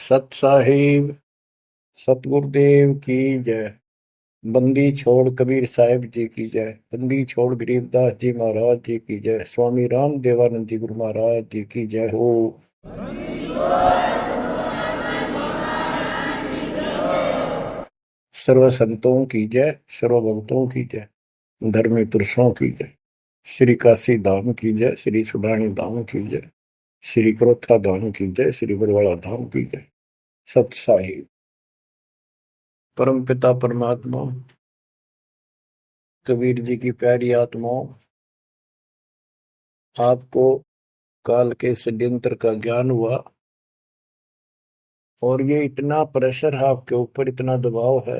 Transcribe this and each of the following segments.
सत साहिब सतगुरुदेव की जय। बंदी छोड़ कबीर साहिब जी की जय। बंदी छोड़ गरीबदास जी महाराज जी की जय। स्वामी राम देवानंद जी गुरु महाराज जी की जय हो। सर्व संतों की जय, सर्व भक्तों की जय, धर्मी पुरुषों की जय। श्री काशी धाम की जय, श्री सुडानी धाम की जय, श्री क्रोथा धाम की जय, श्री बरवाड़ा धाम की जय। सत साहिब परम पिता परमात्मा कबीर जी की प्यारी आत्माओं, आपको काल के षड्यंत्र का ज्ञान हुआ और ये इतना प्रेशर है आपके ऊपर, इतना दबाव है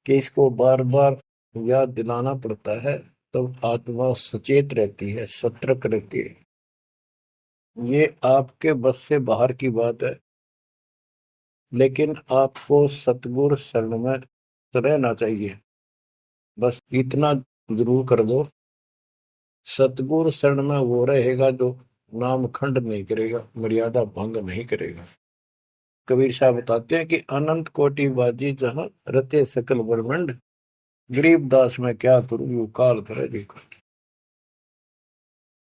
कि इसको बार बार याद दिलाना पड़ता है, तब आत्मा सचेत रहती है, सतर्क रहती है। ये आपके बस से बाहर की बात है, लेकिन आपको सतगुरु शरण में रहना चाहिए। बस इतना जरूर कर दो, सतगुरु शरण में वो रहेगा जो नाम खंड नहीं करेगा, मर्यादा भंग नहीं करेगा। कबीर साहब बताते हैं कि अनंत कोटि बाजी जहां रते सकल ब्रह्मंड, गरीबदास में क्या करूं यू काल करे देखो।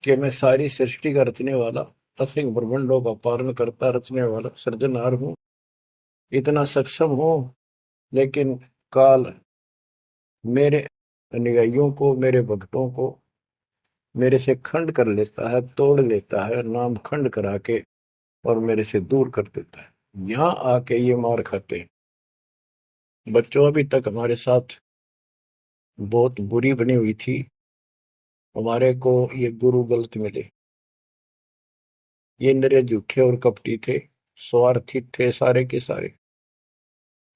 कि मैं सारी सृष्टि का रचने वाला, असंख्य ब्रह्मंडों का पालन करता रचने वाला सृजनहार हूं, इतना सक्षम हूं, लेकिन काल मेरे अनुयायियों को, मेरे भक्तों को मेरे से खंड कर लेता है, तोड़ लेता है, नाम खंड करा के और मेरे से दूर कर देता है। यहां आके ये मार खाते हैं। बच्चों अभी तक हमारे साथ बहुत बुरी बनी हुई थी, हमारे को ये गुरु गलत मिले। ये निरे झूठे और कपटी थे, स्वार्थी थे सारे के सारे।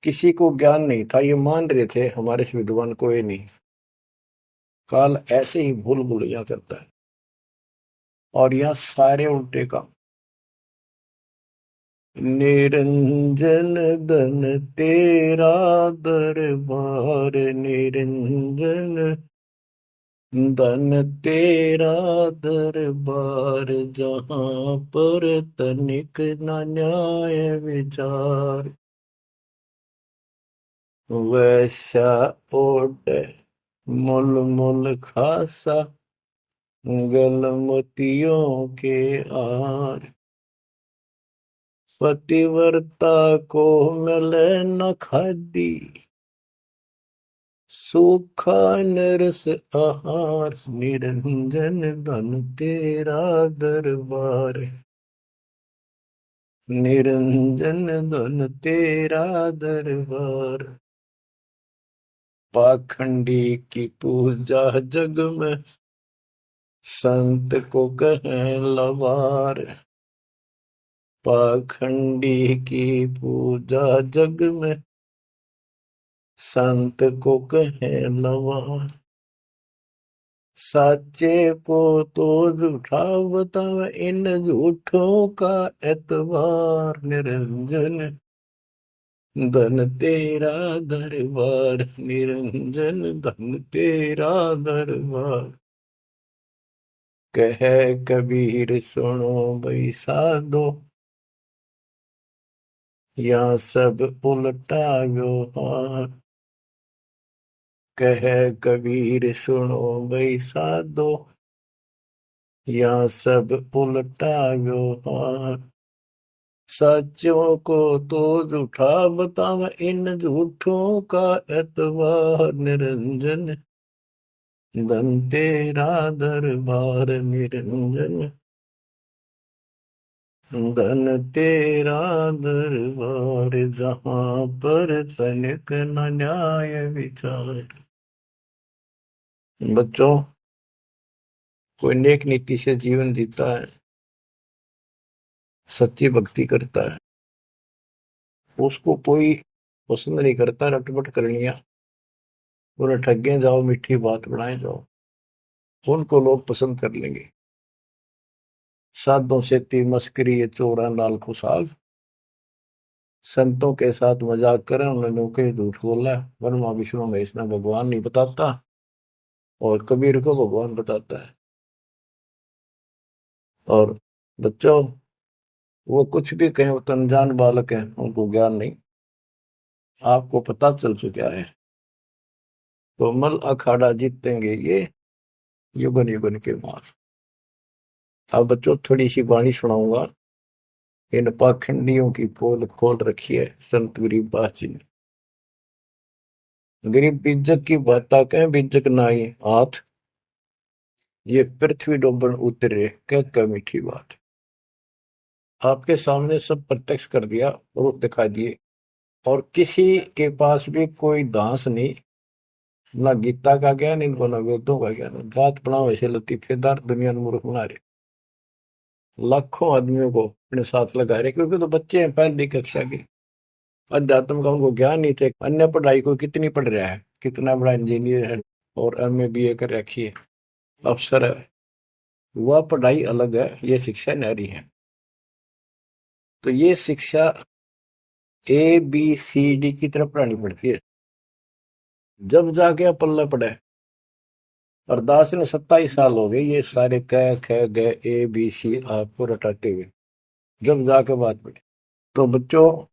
किसी को ज्ञान नहीं था, ये मान रहे थे हमारे से विद्वान कोई नहीं। काल ऐसे ही भूल भुलैया करता है और यह सारे उल्टे काम। निरंजन धन तेरा दरबार, निरंजन धन तेरा दरबार, जहां पर तनिक न न्याय विचार। वैसा ओढ़ मुल मुल खासा, गल मोतियों के आर। पतिव्रता को मिले न खादी, सूखा नरस आहार। निरंजन धन तेरा दरबार, निरंजन धन तेरा दरबार। पाखंडी की पूजा जग में, संत को कहें लवार। पाखंडी की पूजा जग में, संत को कहें लवार। साचे को तो झूठा बतावे, इन झूठों का एतबार। निरंजन धन तेरा दरबार, निरंजन धन तेरा दरबार। कहे कबीर सुनो भाई साधो, या सब उल्टा व्यवहार। कहे कबीर सुनो भाई साधो, या सब उल्टा व्यवहार। सच्चों को तो झूठा बतावे, इन झूठों का एतबार। निरंजन धन तेरा दरबार, निरंजन धन तेरा दरबार, जहां पर तनिक न न्याय विचार। बच्चों, कोई नेक नीति से जीवन जीता है, सच्ची भक्ति करता है, उसको कोई पसंद नहीं करता रटपट करनिया। उन्हें ठगे जाओ, मीठी बात बनाए जाओ, उनको लोग पसंद कर लेंगे। साधों से ती मस्करी ये चोरा नाल खुशाल। संतों के साथ मजाक करें, उन्होंने के झूठ बोला। ब्रह्मा विष्णु महेश ने भगवान नहीं बताता और कबीर को भगवान बताता है। और बच्चों, वो कुछ भी कहें, वो तो अनजान बालक है, उनको ज्ञान नहीं, आपको पता चल चुका है। तो मल अखाड़ा जीतेंगे ये युगन युगन के मार। अब बच्चों थोड़ी सी वाणी सुनाऊंगा। इन पाखंडियों की पोल खोल रखी है संत गरीबदास जी ने। गरीब बीजक की बाता कहें बीजक नाई हाथ, ये पृथ्वी डोबन उतरे क्या मीठी बात। आपके सामने सब प्रत्यक्ष कर दिया और दिखा दिए, और किसी के पास भी कोई दांस नहीं, ना गीता का ज्ञान इनको, ना वेदों का ज्ञान। बात बनाओ ऐसे लतीफेदार, दुनिया में मूर्ख बना रहे, लाखों आदमियों को अपने साथ लगा रहे, क्योंकि तो बच्चे हैं पहली कक्षा के, अध्यात्म का उनको ज्ञान नहीं थे। अन्य पढ़ाई को कितनी पढ़ रहा है, कितना बड़ा इंजीनियर है और एमए बीए कर रखी है, अफसर है, वह पढ़ाई अलग है, ये शिक्षा न्यारी है। तो ये शिक्षा ABCD की तरफ पढ़ानी पड़ती है, जब जाके पल्ला पड़े। और दास ने 27 साल हो गए ये सारे क ख ग ABC आपको रटाते हुए, जब जाके बात पड़ी। तो बच्चों,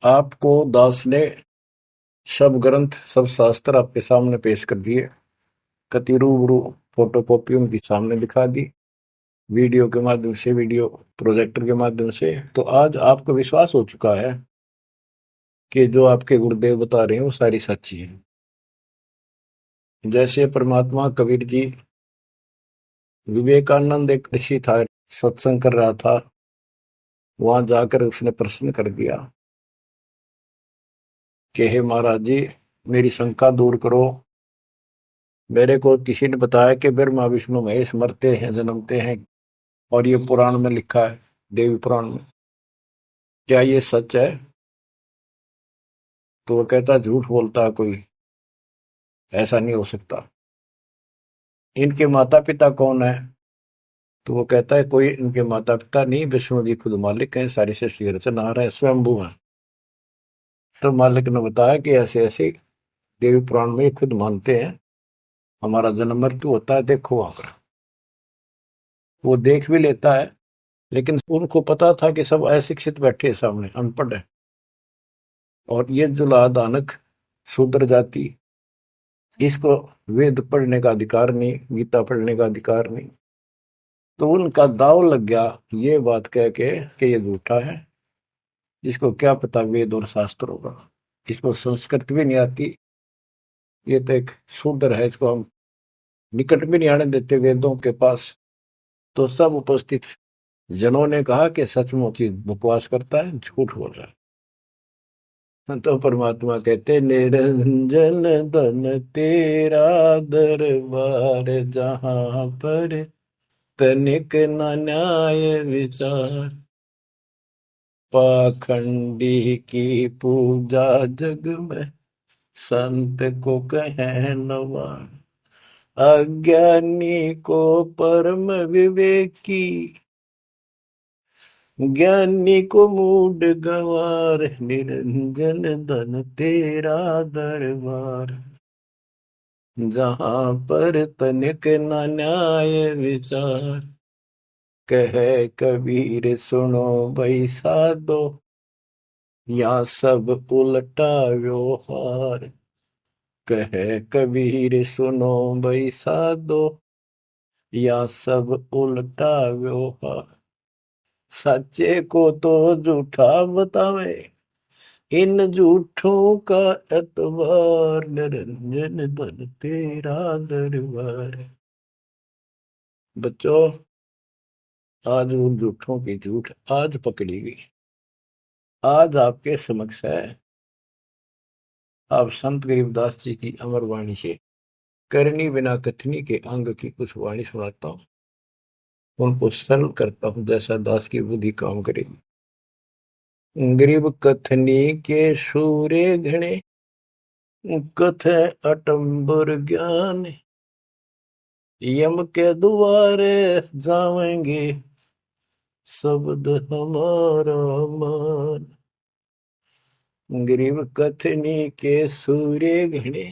आपको दास ने सब ग्रंथ सब शास्त्र आपके सामने पेश कर दिए, कति रूबरू फोटो कॉपी उनकी सामने दिखा दी, वीडियो के माध्यम से, वीडियो प्रोजेक्टर के माध्यम से। तो आज आपको विश्वास हो चुका है कि जो आपके गुरुदेव बता रहे हैं वो सारी सच्ची है। जैसे परमात्मा कबीर जी, विवेकानंद एक ऋषि था, सत्संग कर रहा था, वहां जाकर उसने प्रश्न कर दिया कि हे महाराज जी, मेरी शंका दूर करो। मेरे को किसी ने बताया कि ब्रह्मा विष्णु महेश मरते हैं जन्मते हैं, और ये पुराण में लिखा है, देवी पुराण में, क्या ये सच है? तो वो कहता झूठ बोलता है कोई, ऐसा नहीं हो सकता। इनके माता पिता कौन है? तो वो कहता है कोई इनके माता पिता नहीं, विष्णु जी खुद मालिक हैं, सारी सृष्टि रचनहार है, स्वयंभू है। तो मालिक ने बताया कि ऐसे ऐसे देवी पुराण में खुद मानते हैं हमारा जन्म मृत्यु होता है, देखो आकर। वो देख भी लेता है, लेकिन उनको पता था कि सब अशिक्षित बैठे सामने, अनपढ़ है, और ये जुला दानक शूद्र जाति, इसको वेद पढ़ने का अधिकार नहीं, गीता पढ़ने का अधिकार नहीं। तो उनका दाव लग गया ये बात कह के कि ये झूठा है, इसको क्या पता वेद और शास्त्र होगा, इसको संस्कृत भी नहीं आती, ये तो एक शूद्र है, इसको हम निकट भी नहीं आने देते वेदों के पास। तो सब उपस्थित जनों ने कहा कि सचमुच ही बकवास करता है, झूठ बोल रहा है। तो परमात्मा कहते निरंजन धन तेरा दरबार, जहां पर तनिक न न्याय विचार, पाखंडी की पूजा जग में संत को कहे नवार, अज्ञानी को परम विवेकी, ज्ञानी को मूड गंवार, निरंजन धन तेरा दरबार, जहां पर तनिक न न्याय विचार, कहे कबीर सुनो भाई साधो, या सब उल्टा व्यवहार, कहे कबीर सुनो भाई साधो, या सब उल्टा व्यवहार, सच्चे को तो झूठा बतावे, इन झूठों का एतबार, निरंजन धन तेरा दरबार। बच्चों, आज उन झूठों की झूठ आज पकड़ी गई, आज आपके समक्ष है। आप संत गरीबदास जी की अमर वाणी से करनी बिना कथनी के अंग की कुछ वाणी सुनाता हूँ, उनको सरल करता हूँ जैसा दास की बुद्धि काम करेगी। गरीब कथनी के सूर्य घने, कथ अटम्बर ज्ञान, यम के द्वारे जावेंगे शब्द हमारा मान। गरीब कथनी के सूर्य घने,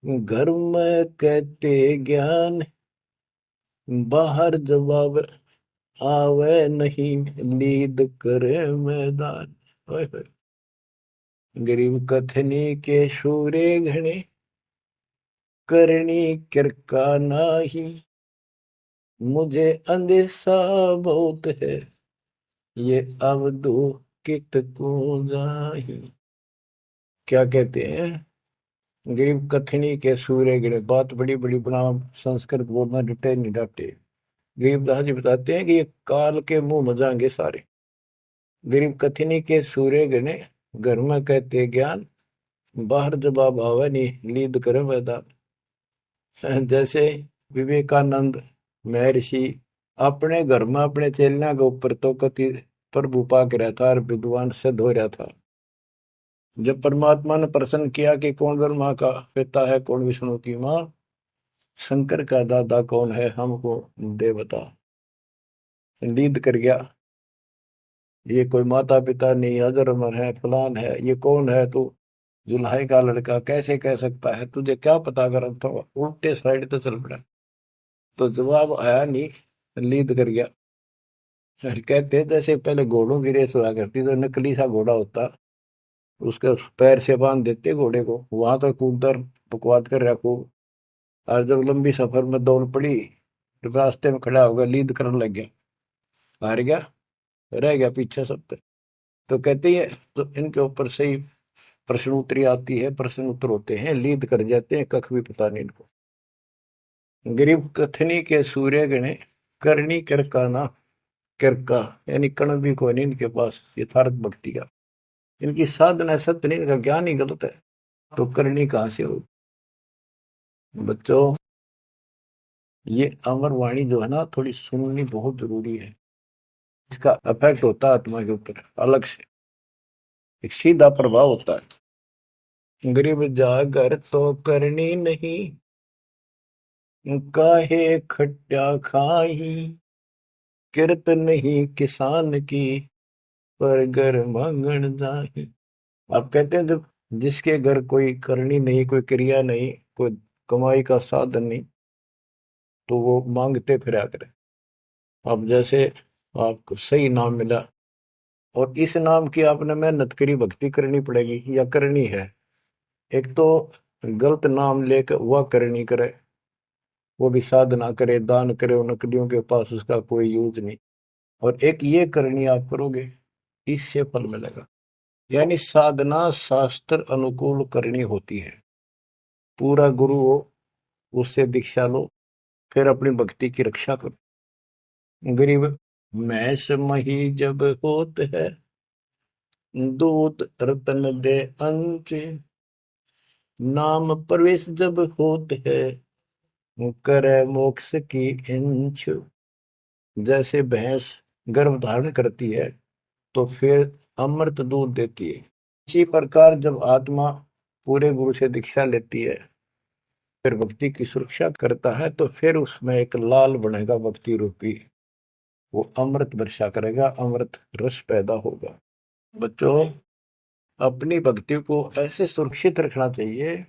घर में कहते ज्ञान, बाहर जवाब आवे नहीं लीद करे मैदान। ओए होए। गरीब कथनी के शूरे घने, करनी किरका नाही। मुझे अंदेशा बहुत है, ये अवधू कित को जाही। क्या कहते हैं? गरीब कथनी के सूर्य गिरे, बात बड़ी बड़ी बना, संस्कृत बोलना डटे नहीं डटे। गरीबदास जी बताते हैं कि ये काल के मुंह मजाएंगे सारे। गरीब कथनी के सूर्य गिने, घर में कहते ज्ञान, बाहर जवाब आवे नहीं लीद करे मैदान। जैसे विवेकानंद महर्षि अपने घर में अपने चेलियां के ऊपर तो कति प्रभु पाक रहा था और विद्वान सिद्ध हो रहा था। जब परमात्मा ने प्रश्न किया कि कौन ब्रह्मा का पिता है, कौन विष्णु की माँ, शंकर का दादा कौन है, हमको दे बता। लीद कर गया, ये कोई माता पिता नहीं, अजर अमर है, फलान है, ये कौन है तू, जुल्हाई का लड़का कैसे कह सकता है, तुझे क्या पता? कर तो उल्टे साइड तो चल पड़ा। तो जवाब आया नहीं, लीद कर गया। फिर कहते जैसे पहले घोड़ों की रेस हुआ करती, तो नकली सा घोड़ा होता, उसके पैर से बांध देते घोड़े को, वहां तक कूदर बकवाद कर रखो। और जब लंबी सफर में दौड़ पड़ी, तो रास्ते में खड़ा होगा, लीद करने लग गया, हार गया, रह गया पीछे सब पे। तो कहते हैं तो इनके ऊपर सही प्रश्न उत्तरी आती है, प्रश्न उत्तर होते हैं, लीद कर जाते हैं, कख भी पता नहीं इनको। गरीब कथनी के सूर्य गणे, करनी किरका ना। किरका यानी कण भी कोई नहीं इनके पास यथार्थ भक्ति का। इनकी साधना सत्य नहीं, इनका ज्ञान ही गलत है, तो करनी कहां से हो? बच्चों, ये अमर वाणी जो है ना, थोड़ी सुननी बहुत जरूरी है। इसका इफेक्ट होता है आत्मा के ऊपर अलग से, एक सीधा प्रभाव होता है। गरीब जागर तो करनी नहीं, काहे खट्टा खाही। किरत नहीं किसान की, पर घर मांगण जाही। आप कहते हैं जब जिसके घर कोई करनी नहीं, कोई क्रिया नहीं, कोई कमाई का साधन नहीं, तो वो मांगते फिरा करे। अब जैसे आपको सही नाम मिला, और इस नाम की आपने मेहनत करी, भक्ति करनी पड़ेगी या करनी है। एक तो गलत नाम लेकर वह करनी करे, वो भी साधना करे, दान करे, उन नकलियों के पास उसका कोई यूज नहीं। और एक ये करनी आप करोगे, इससे फल मिलेगा। यानी साधना शास्त्र अनुकूल करनी होती है। पूरा गुरु हो, उससे दीक्षा लो, फिर अपनी भक्ति की रक्षा करो। गरीब मैस मही जब होत है, दूध रतन दे अंच। नाम प्रवेश जब होत है, करे मोक्ष की इंच। जैसे भैंस गर्भ धारण करती है, तो फिर अमृत दूध देती है। इसी प्रकार जब आत्मा पूरे गुरु से दीक्षा लेती है, फिर भक्ति की सुरक्षा करता है, तो फिर उसमें एक लाल बनेगा भक्ति रूपी, वो अमृत वर्षा करेगा, अमृत रस पैदा होगा। बच्चों, अपनी भक्ति को ऐसे सुरक्षित रखना चाहिए।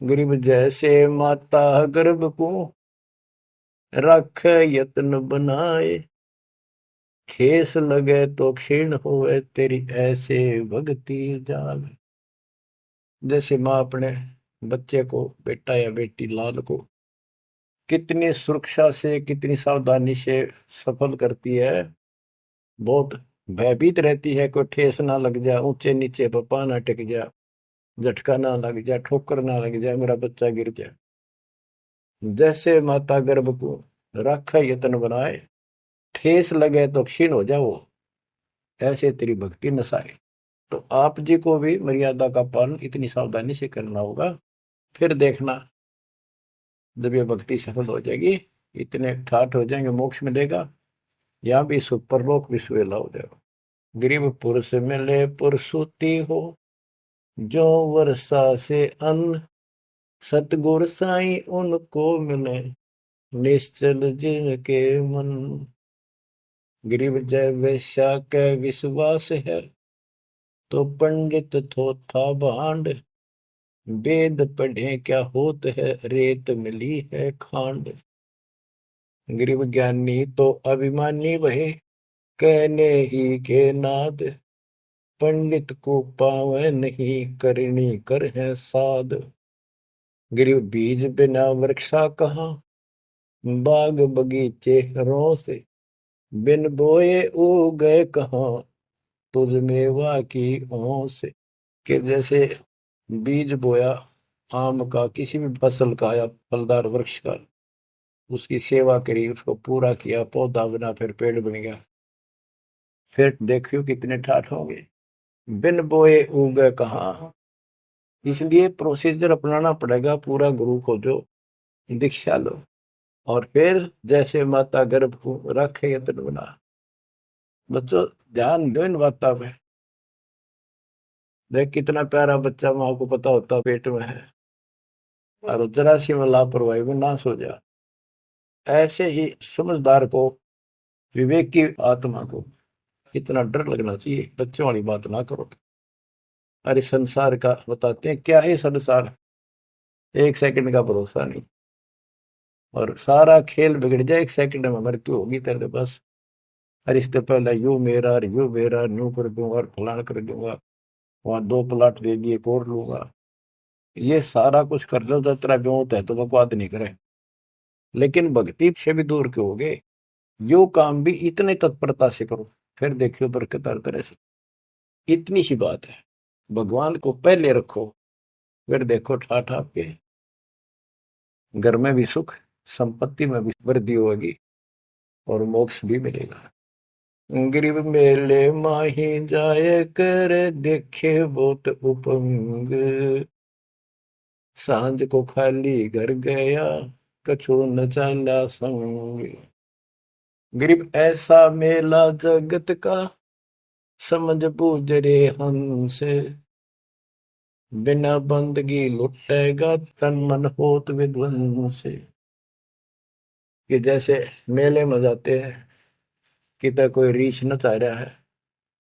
गरीब जैसे माता गर्भ को रख यत्न बनाए, ठेस लगे तो क्षीण होए, तेरी ऐसे भक्ति जाग। जैसे माँ अपने बच्चे को, बेटा या बेटी लाल को कितनी सुरक्षा से, कितनी सावधानी से सफल करती है, बहुत भयभीत रहती है, कोई ठेस ना लग जाए, ऊंचे नीचे पपा ना टिक जाए, झटका ना लग जाए, ठोकर ना लग जाए, मेरा बच्चा गिर जाए। जैसे माता गर्भ को रखा यत्न बनाए, ठेस लगे तो क्षीण हो जाओ, ऐसे तेरी भक्ति नसाए। तो आप जी को भी मर्यादा का पालन इतनी सावधानी से करना होगा। फिर देखना, जब ये भक्ति सफल हो जाएगी, इतने ठाठ हो जाएंगे, मोक्ष मिलेगा, यहाँ भी सुख, परलोक भी सुहेला हो जाएगा। गरीब पुरुष मिले पुरसुती हो, जो वर्षा से अन्न। सतगुर साई उनको मिले, निश्चल जिनके मन। गरीब जय वैश्या के विश्वास है, तो पंडित थोथा भांड। वेद पढ़े क्या होत है, रेत मिली है खांड। गरीब ज्ञानी तो अभिमानी वहे, कहने ही के नाद, पंडित को पावे नहीं, करनी कर है साध। गरीब बीज बिना वृक्षा कहाँ, बाग बगीचे रोसे, बिन बोए उगए कहाँ, तुझ मेवा की ओस। कि जैसे बीज बोया आम का, किसी भी फसल का या फलदार वृक्ष का, उसकी सेवा करी, उसको पूरा किया, पौधा बना, फिर पेड़ बन गया, फिर देखियो कितने ठाठ होंगे। बिन बोए उगे कहाँ, इसलिए प्रोसीजर अपनाना पड़ेगा पूरा। गुरु को जो दीक्षा लो, और फिर जैसे माता गर्भ को रखे यत्न बना। बच्चों ध्यान दो इन बातों पे। देख कितना प्यारा बच्चा, माँ को पता होता पेट में है, और जरा सी में लापरवाही में नाश हो जा। ऐसे ही समझदार को, विवेक की आत्मा को इतना डर लगना चाहिए, बच्चों वाली बात ना करो। अरे संसार का बताते हैं क्या है संसार, एक सेकंड का भरोसा नहीं, और सारा खेल बिगड़ जाए, एक सेकंड में मृत्यु होगी तेरे पास। अरे इससे पहले यू मेरा, और यू मेरा, न्यू कर दूंगा, और फलान कर दूंगा, वहां 2 प्लाट ले लिए, एक और लूंगा। ये सारा कुछ कर लो तो तेरा ब्योत है तो बकवाद नहीं करे, लेकिन भक्ति से भी दूर क्यों हो गए। यो काम भी इतने तत्परता से करो, फिर देखियो बरकत हर तरह से। इतनी सी बात है, भगवान को पहले रखो, फिर देखो ठाठ आपके घर में भी सुख, संपत्ति में भी वृद्धि होगी, और मोक्ष भी मिलेगा। गरीब मेले माही जाए कर, देखे बहुत उपंग, सांझ को खाली घर गया, कछु न चाला संग। गरीब ऐसा मेला जगत का, समझ बूझ रे हंस, बिना बंदगी लुटेगा, तन मन होत विध्वंस। कि जैसे मेले में जाते हैं, कितना कोई रीछ नचा रहा है,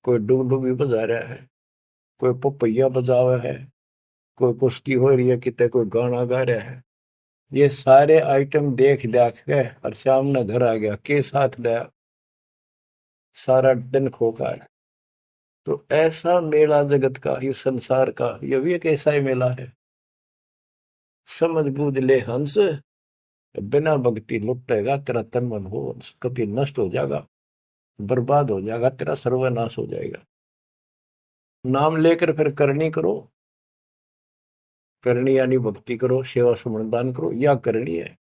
कोई डुगडुगी बजा रहा है, कोई पपैया बजा हुआ है, कोई कुश्ती हो रही है, कितने कोई गाना गा रहा है। ये सारे आइटम देख देख के और शाम ने घर आ गया, के साथ लाया, सारा दिन खोखा है। तो ऐसा मेला जगत का, ये संसार का, ये भी एक ऐसा ही मेला है। समझ बूझ ले हंस, बिना भक्ति लुटेगा, तेरा तन मन हो कभी नष्ट हो जाएगा, बर्बाद हो जाएगा, तेरा सर्वनाश हो जाएगा। नाम लेकर फिर करनी करो, करनी यानी भक्ति करो, सेवा सुमन दान करो, या करनी है।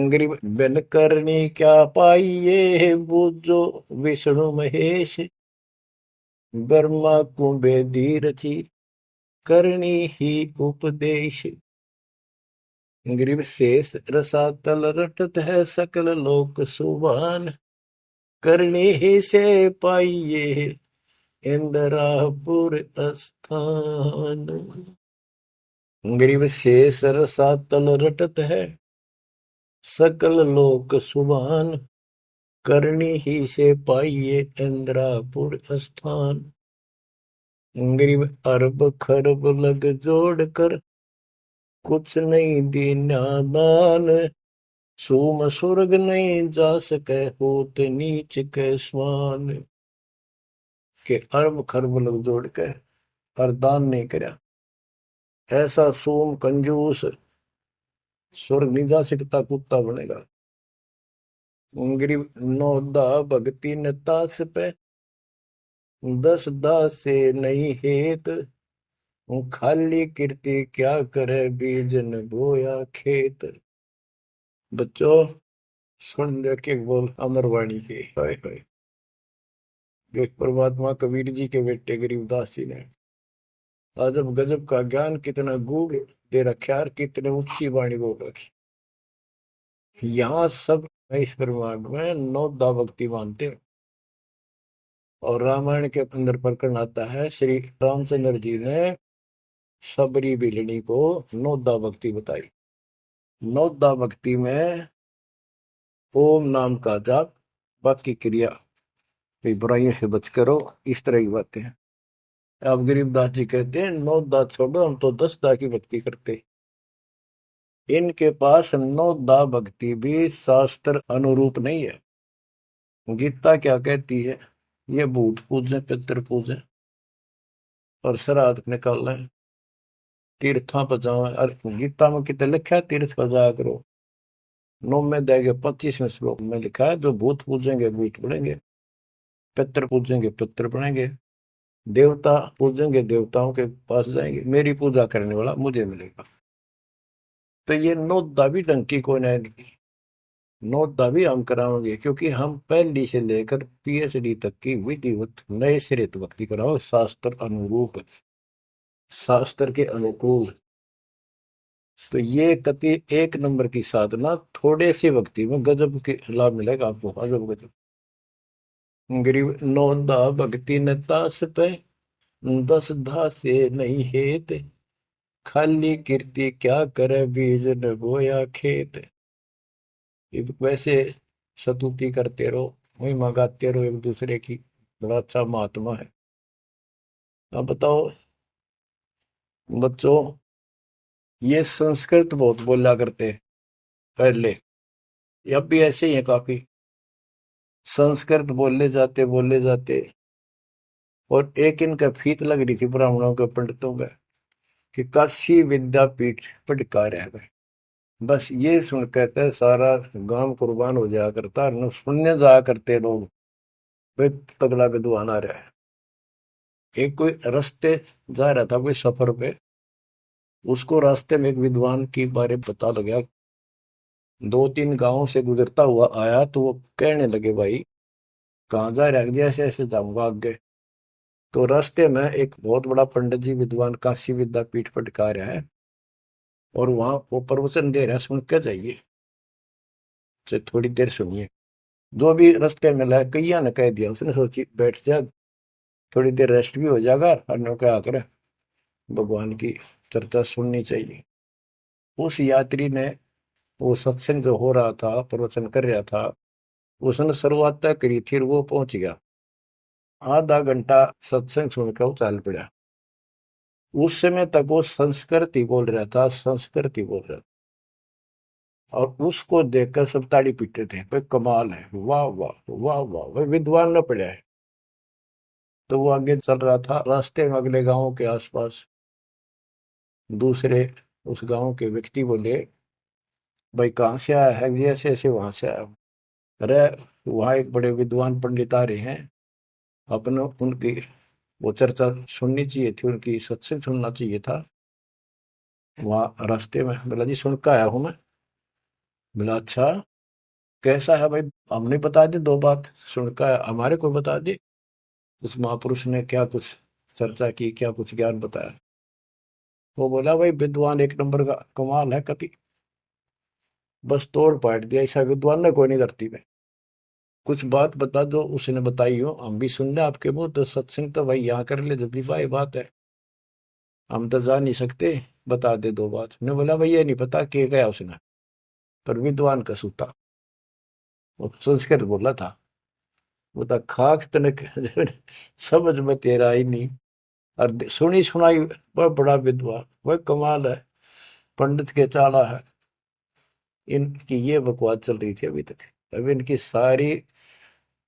गरीब बिन करनी क्या पाइये, बूझो विष्णु महेश, ब्रह्मा कुंबेदी रची, करनी ही उपदेश। गरीब शेष रसातल रटत है, सकल लोक सुभान, करनी ही से पाइये, इंद्रापुर स्थान। गरीब शेष रसातल रटत है, सकल लोक सुभान, करनी ही से पाइये, इंद्रापुर स्थान। गरीब अरब खरब लग जोड़ कर, कुछ नहीं दीना दान, सूम सुर्ग नहीं जा सके, होत नीच के स्वान। के अरब खरब लग जोड़ के और दान नहीं करया, ऐसा सोम कंजूस स्वर्ग नहीं जा सकता, कुत्ता बनेगा। गरीब नौदा भक्ति न तास पे, 10 दास से नहीं हेत, खाली कीर्ति क्या करे, बीज न बोया खेत। बच्चों सुन दे के बोल अमरवाणी के, हाय हाय। देख परमात्मा कबीर जी के बेटे गरीबदास जी ने अजब गजब का ज्ञान, कितना गूढ़ दे रखा, कितने ऊंची वाणी बोल रखी। यहाँ सब इस ब्रह्मांड में 9 दा भक्ति मानते हैं। और रामायण के अंदर प्रकरण आता है, श्री रामचंद्र जी ने सबरी बिलनी को 9 दा भक्ति बताई। 9 दा भक्ति में ओम नाम का जाप, बाकी क्रिया, बुराइयों से बच करो, इस तरह की बातें हैं। अब गरीबदास जी कहते हैं 9 दा छोड़ो, हम तो 10 दा की भक्ति करते। इनके पास नौदा भक्ति भी शास्त्र अनुरूप नहीं है। गीता क्या कहती है? ये भूत पूजे पितर पूजे और श्राद्ध निकाल रहे, तीर्था पर जाओ। और गीता में कितने लिखा है तीर्थ पर जाया करो? 9 में देगे 25वें श्लोक में लिखा है जो भूत पूजेंगे भूत बढ़ेंगे, पितर पूजेंगे पितर बढ़ेंगे, देवता पूजेंगे देवताओं के पास जाएंगे, मेरी पूजा करने वाला मुझे मिलेगा। तो ये नौदा भी डंकी को नहीं, नौदा भी हम कराओगे क्योंकि हम पहली से लेकर पीएचडी तक की विधिवत नए सिरे से भक्ति कराओ, शास्त्र अनुरूप, शास्त्र के अनुकूल। तो ये कति एक नंबर की साधना, थोड़े सी भक्ति में गजब के लाभ मिलेगा आपको, अजब गजब। गरीब नौदा भक्ति न तास पे, 10 धासे नहीं हेत, खाली कीर्ति क्या करे बीज न बोया खेत। वैसे स्तुति करते रहो, वही मंगाते रहो एक दूसरे की, बड़ा अच्छा महात्मा है। अब बताओ बच्चों, ये संस्कृत बहुत बोला करते पहले, अब भी ऐसे ही है काफी। संस्कृत बोले जाते और एक इनका फीत लग रही थी ब्राह्मणों के पंडितों का कि काशी विद्यापीठ पटका रह गए। बस ये सुन कहते सारा गांव कुर्बान हो जाया करता, न सुनने जाया करते लोग, भाई तगड़ा विद्वान आ रहा है। एक कोई रास्ते जा रहा था कोई सफर पे, उसको रास्ते में एक विद्वान की बारे पता लगा, 2-3 गांवों से गुजरता हुआ आया, तो वो कहने लगे भाई कहाँ जा रहा है? जैसे ऐसे जाऊंगा आगे। तो रास्ते में एक बहुत बड़ा पंडित जी विद्वान काशी विद्यापीठ पटका रहा है और वहां वो प्रवचन दे रहा है, सुन के जाइए, तो थोड़ी देर सुनिए। जो भी रास्ते में लाया कैया ने कह दिया, उसने सोची बैठ जा, थोड़ी देर रेस्ट भी हो जाएगा और क्या करे, भगवान की चर्चा सुननी चाहिए। उस यात्री ने, वो सत्संग जो हो रहा था प्रवचन कर रहा था, उसने शुरुआत तय करी थी और वो पहुंच गया। आधा घंटा सत्संग सुनकर वो चल पड़ा। उस समय तक वो संस्कृत ही बोल रहा था, संस्कृत ही बोल रहा था, और उसको देखकर सब ताड़ी पीटते थे, भाई कमाल है, वाह वाह वाह वाह, भाई विद्वान न पड़ा है। तो वो आगे चल रहा था, रास्ते में अगले गांव के आसपास दूसरे उस गांव के व्यक्ति बोले, भाई कहाँ से आया है? जी ऐसे ऐसे वहां से आया। अरे वहां एक बड़े विद्वान पंडित आ रहे हैं, अपने उनकी वो चर्चा सुननी चाहिए थी, उनकी सत्संग सुनना चाहिए था। वहां रास्ते में बोला जी सुन के आया हूं मैं। बोला अच्छा कैसा है भाई? हमने बता दी 2 बात, सुन के आया, हमारे को बता दी। उस महापुरुष ने क्या कुछ चर्चा की, क्या कुछ ज्ञान बताया? वो बोला भाई विद्वान एक नंबर का, कमाल है कति, बस तोड़ पाट दिया, ऐसा विद्वान ने कोई नहीं धरती में। कुछ बात बता दो, उसने बताई हो, हम भी सुन ले आपके मुंह, तो सत्संग तो भाई यहाँ कर ले जब भी भाई बात है, हम तो जा नहीं सकते, बता दे 2 बात। ने बोला भाई ये नहीं पता के गया उसने, पर विद्वान का सूता, वो संस्कृत बोला था। वो था खाक तनक समझ में तेरा ही नहीं, और सुनी सुनाई बड़ा बड़ा विद्वान, वह कमाल है, पंडित के चाला है। इनकी ये बकवास चल रही थी अभी तक। अभी इनकी सारी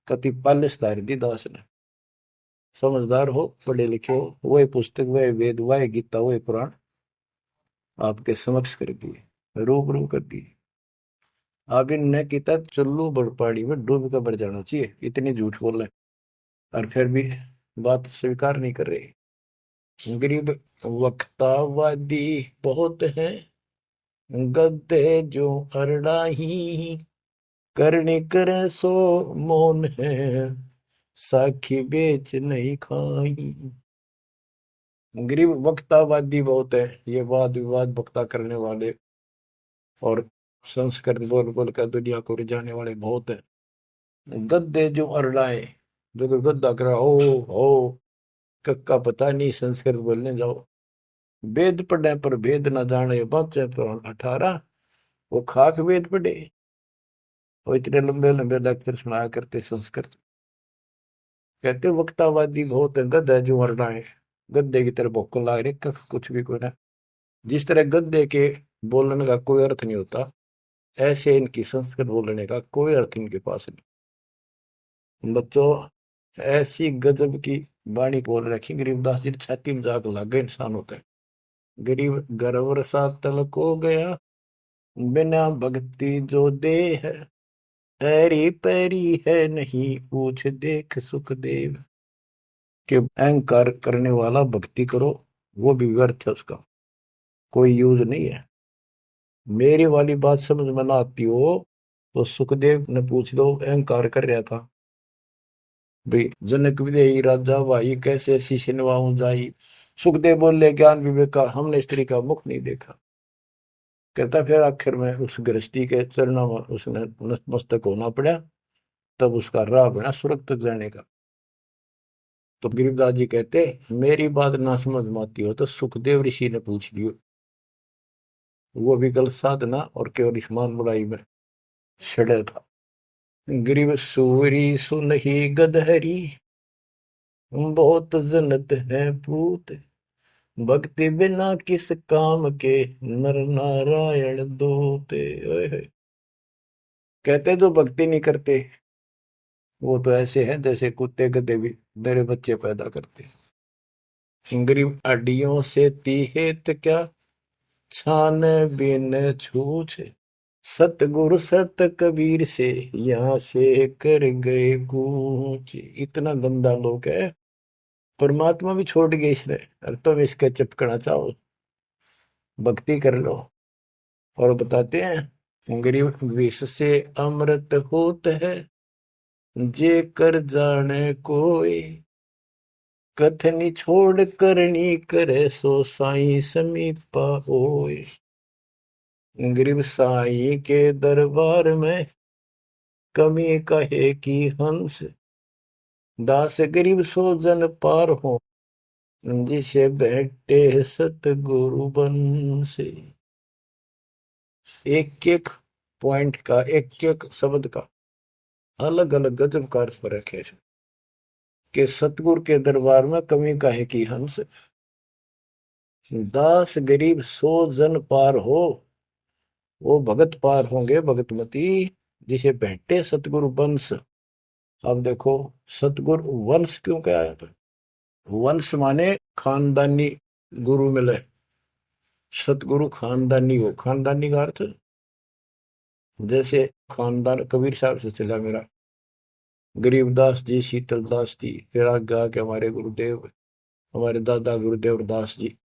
कति पालिश तारी दी दास ने। समझदार हो, पढ़े लिखे हो, वही पुस्तक, वही वेद, वही गीता, वही पुराण आपके समक्ष कर दिए, रूबरू कर दिए। अब इनने किता चुल्लू बड़पाड़ी में डूब कर मर जाना चाहिए, इतनी झूठ बोल रहे, और फिर भी बात स्वीकार नहीं कर रहे। गरीब वक्तावादी बहुत है, गद्दे जो अरड़ाही, करने करे सो मौन है, साखी बेच नहीं खाई। गरीब वक्तावादी बहुत है, ये वाद विवाद वक्ता करने वाले और संस्कृत बोल बोल कर दुनिया को रिझाने वाले बहुत है। गद्दे जो अरड़ाए, जो कोई गद्दा करा हो कक्का पता नहीं, संस्कृत बोलने जाओ। वेद पढ़े पर भेद न जाने, बच्चे पुराण 18, वो खाक वेद पढ़े, वो इतने लंबे लंबे लेक्चर सुनाया करते संस्कृत। कहते वक्तावादी बहुत है, गद्दे जो अरड़ाए, गद्दे की तरह भोक ला रहे, कख कुछ भी कोई ना। जिस तरह गद्दे के बोलने का कोई अर्थ नहीं होता। ऐसे इनकी संस्कृत बोलने का कोई अर्थ इनके पास नहीं। बच्चों, ऐसी गजब की वाणी बोल रखी गरीबदास जी ने, छाती में जाग लग गए इंसान होते हैं। गरीब गर्वर सा तलक हो गया, बिना भक्ति जो दे है, ऐरी पैरी है नहीं पूछ देख सुखदेव। कि अहंकार करने वाला भक्ति करो, वो भी व्यर्थ है, उसका कोई यूज नहीं है। मेरी वाली बात समझ में ना आती हो तो सुखदेव ने पूछ लो, अहंकार कर रहा था भाई, जनक विदेही राजा भाई कैसे शीश नवाऊं जाई। सुखदेव बोले, ज्ञान विवेक का हमने स्त्री का मुख नहीं देखा। कहता फिर आखिर में उस गृहस्थी के चरणों में उसने नतमस्तक होना पड़ा, तब उसका राह बना स्वर्ग तक जाने का। तो गिरिदास जी कहते, मेरी बात ना समझ में आती हो तो सुखदेव ऋषि ने पूछ लियो, वो भी गलत साधना और केवल ईमान बुराई में छड़े था। ग्रीव सूरी सुनही गदहरी, बहुत जनत है पूत, भक्ति बिना किस काम के, नर नारायण दूते। ओए होए। कहते जो भक्ति नहीं करते वो तो ऐसे हैं जैसे कुत्ते गधे भी मेरे बच्चे पैदा करते हैं। गरीब अड्डियों से तीहेत क्या, छान बिन छूछे, सतगुरु सत कबीर से यहाँ से कर गए कूच। इतना गंदा लोग है, परमात्मा भी छोड़ गए इसने, और तुम इसके चिपकना चाहो, भक्ति कर लो। और बताते हैं, गरीब विष से अमृत होत है, जे कर जाने कोई, कथनी छोड़ करनी करे, सो साई समीपा होए। गरीब साई के दरबार में, कमी कहे की हंस, दास गरीब सो जन पार हो, जिसे बैठे सतगुरु बन से। एक एक पॉइंट का, एक एक शब्द का अलग अलग गजब का अर्थ फर्क है। कि सतगुरु के दरबार में कमी काहे की हंस, दास गरीब सो जन पार हो, वो भगत पार होंगे भगतमती, जिसे भेंटे सतगुरु वंश। अब देखो, सतगुरु वंश क्यों कहा है? वंश माने खानदानी गुरु मिले, सतगुरु खानदानी हो। खानदानी का अर्थ जैसे खानदान कबीर साहब से चला मेरा, गरीबदास जी, शीतलदास जी, फिर आगे आके हमारे गुरुदेव, हमारे दादा गुरुदेव दास जी।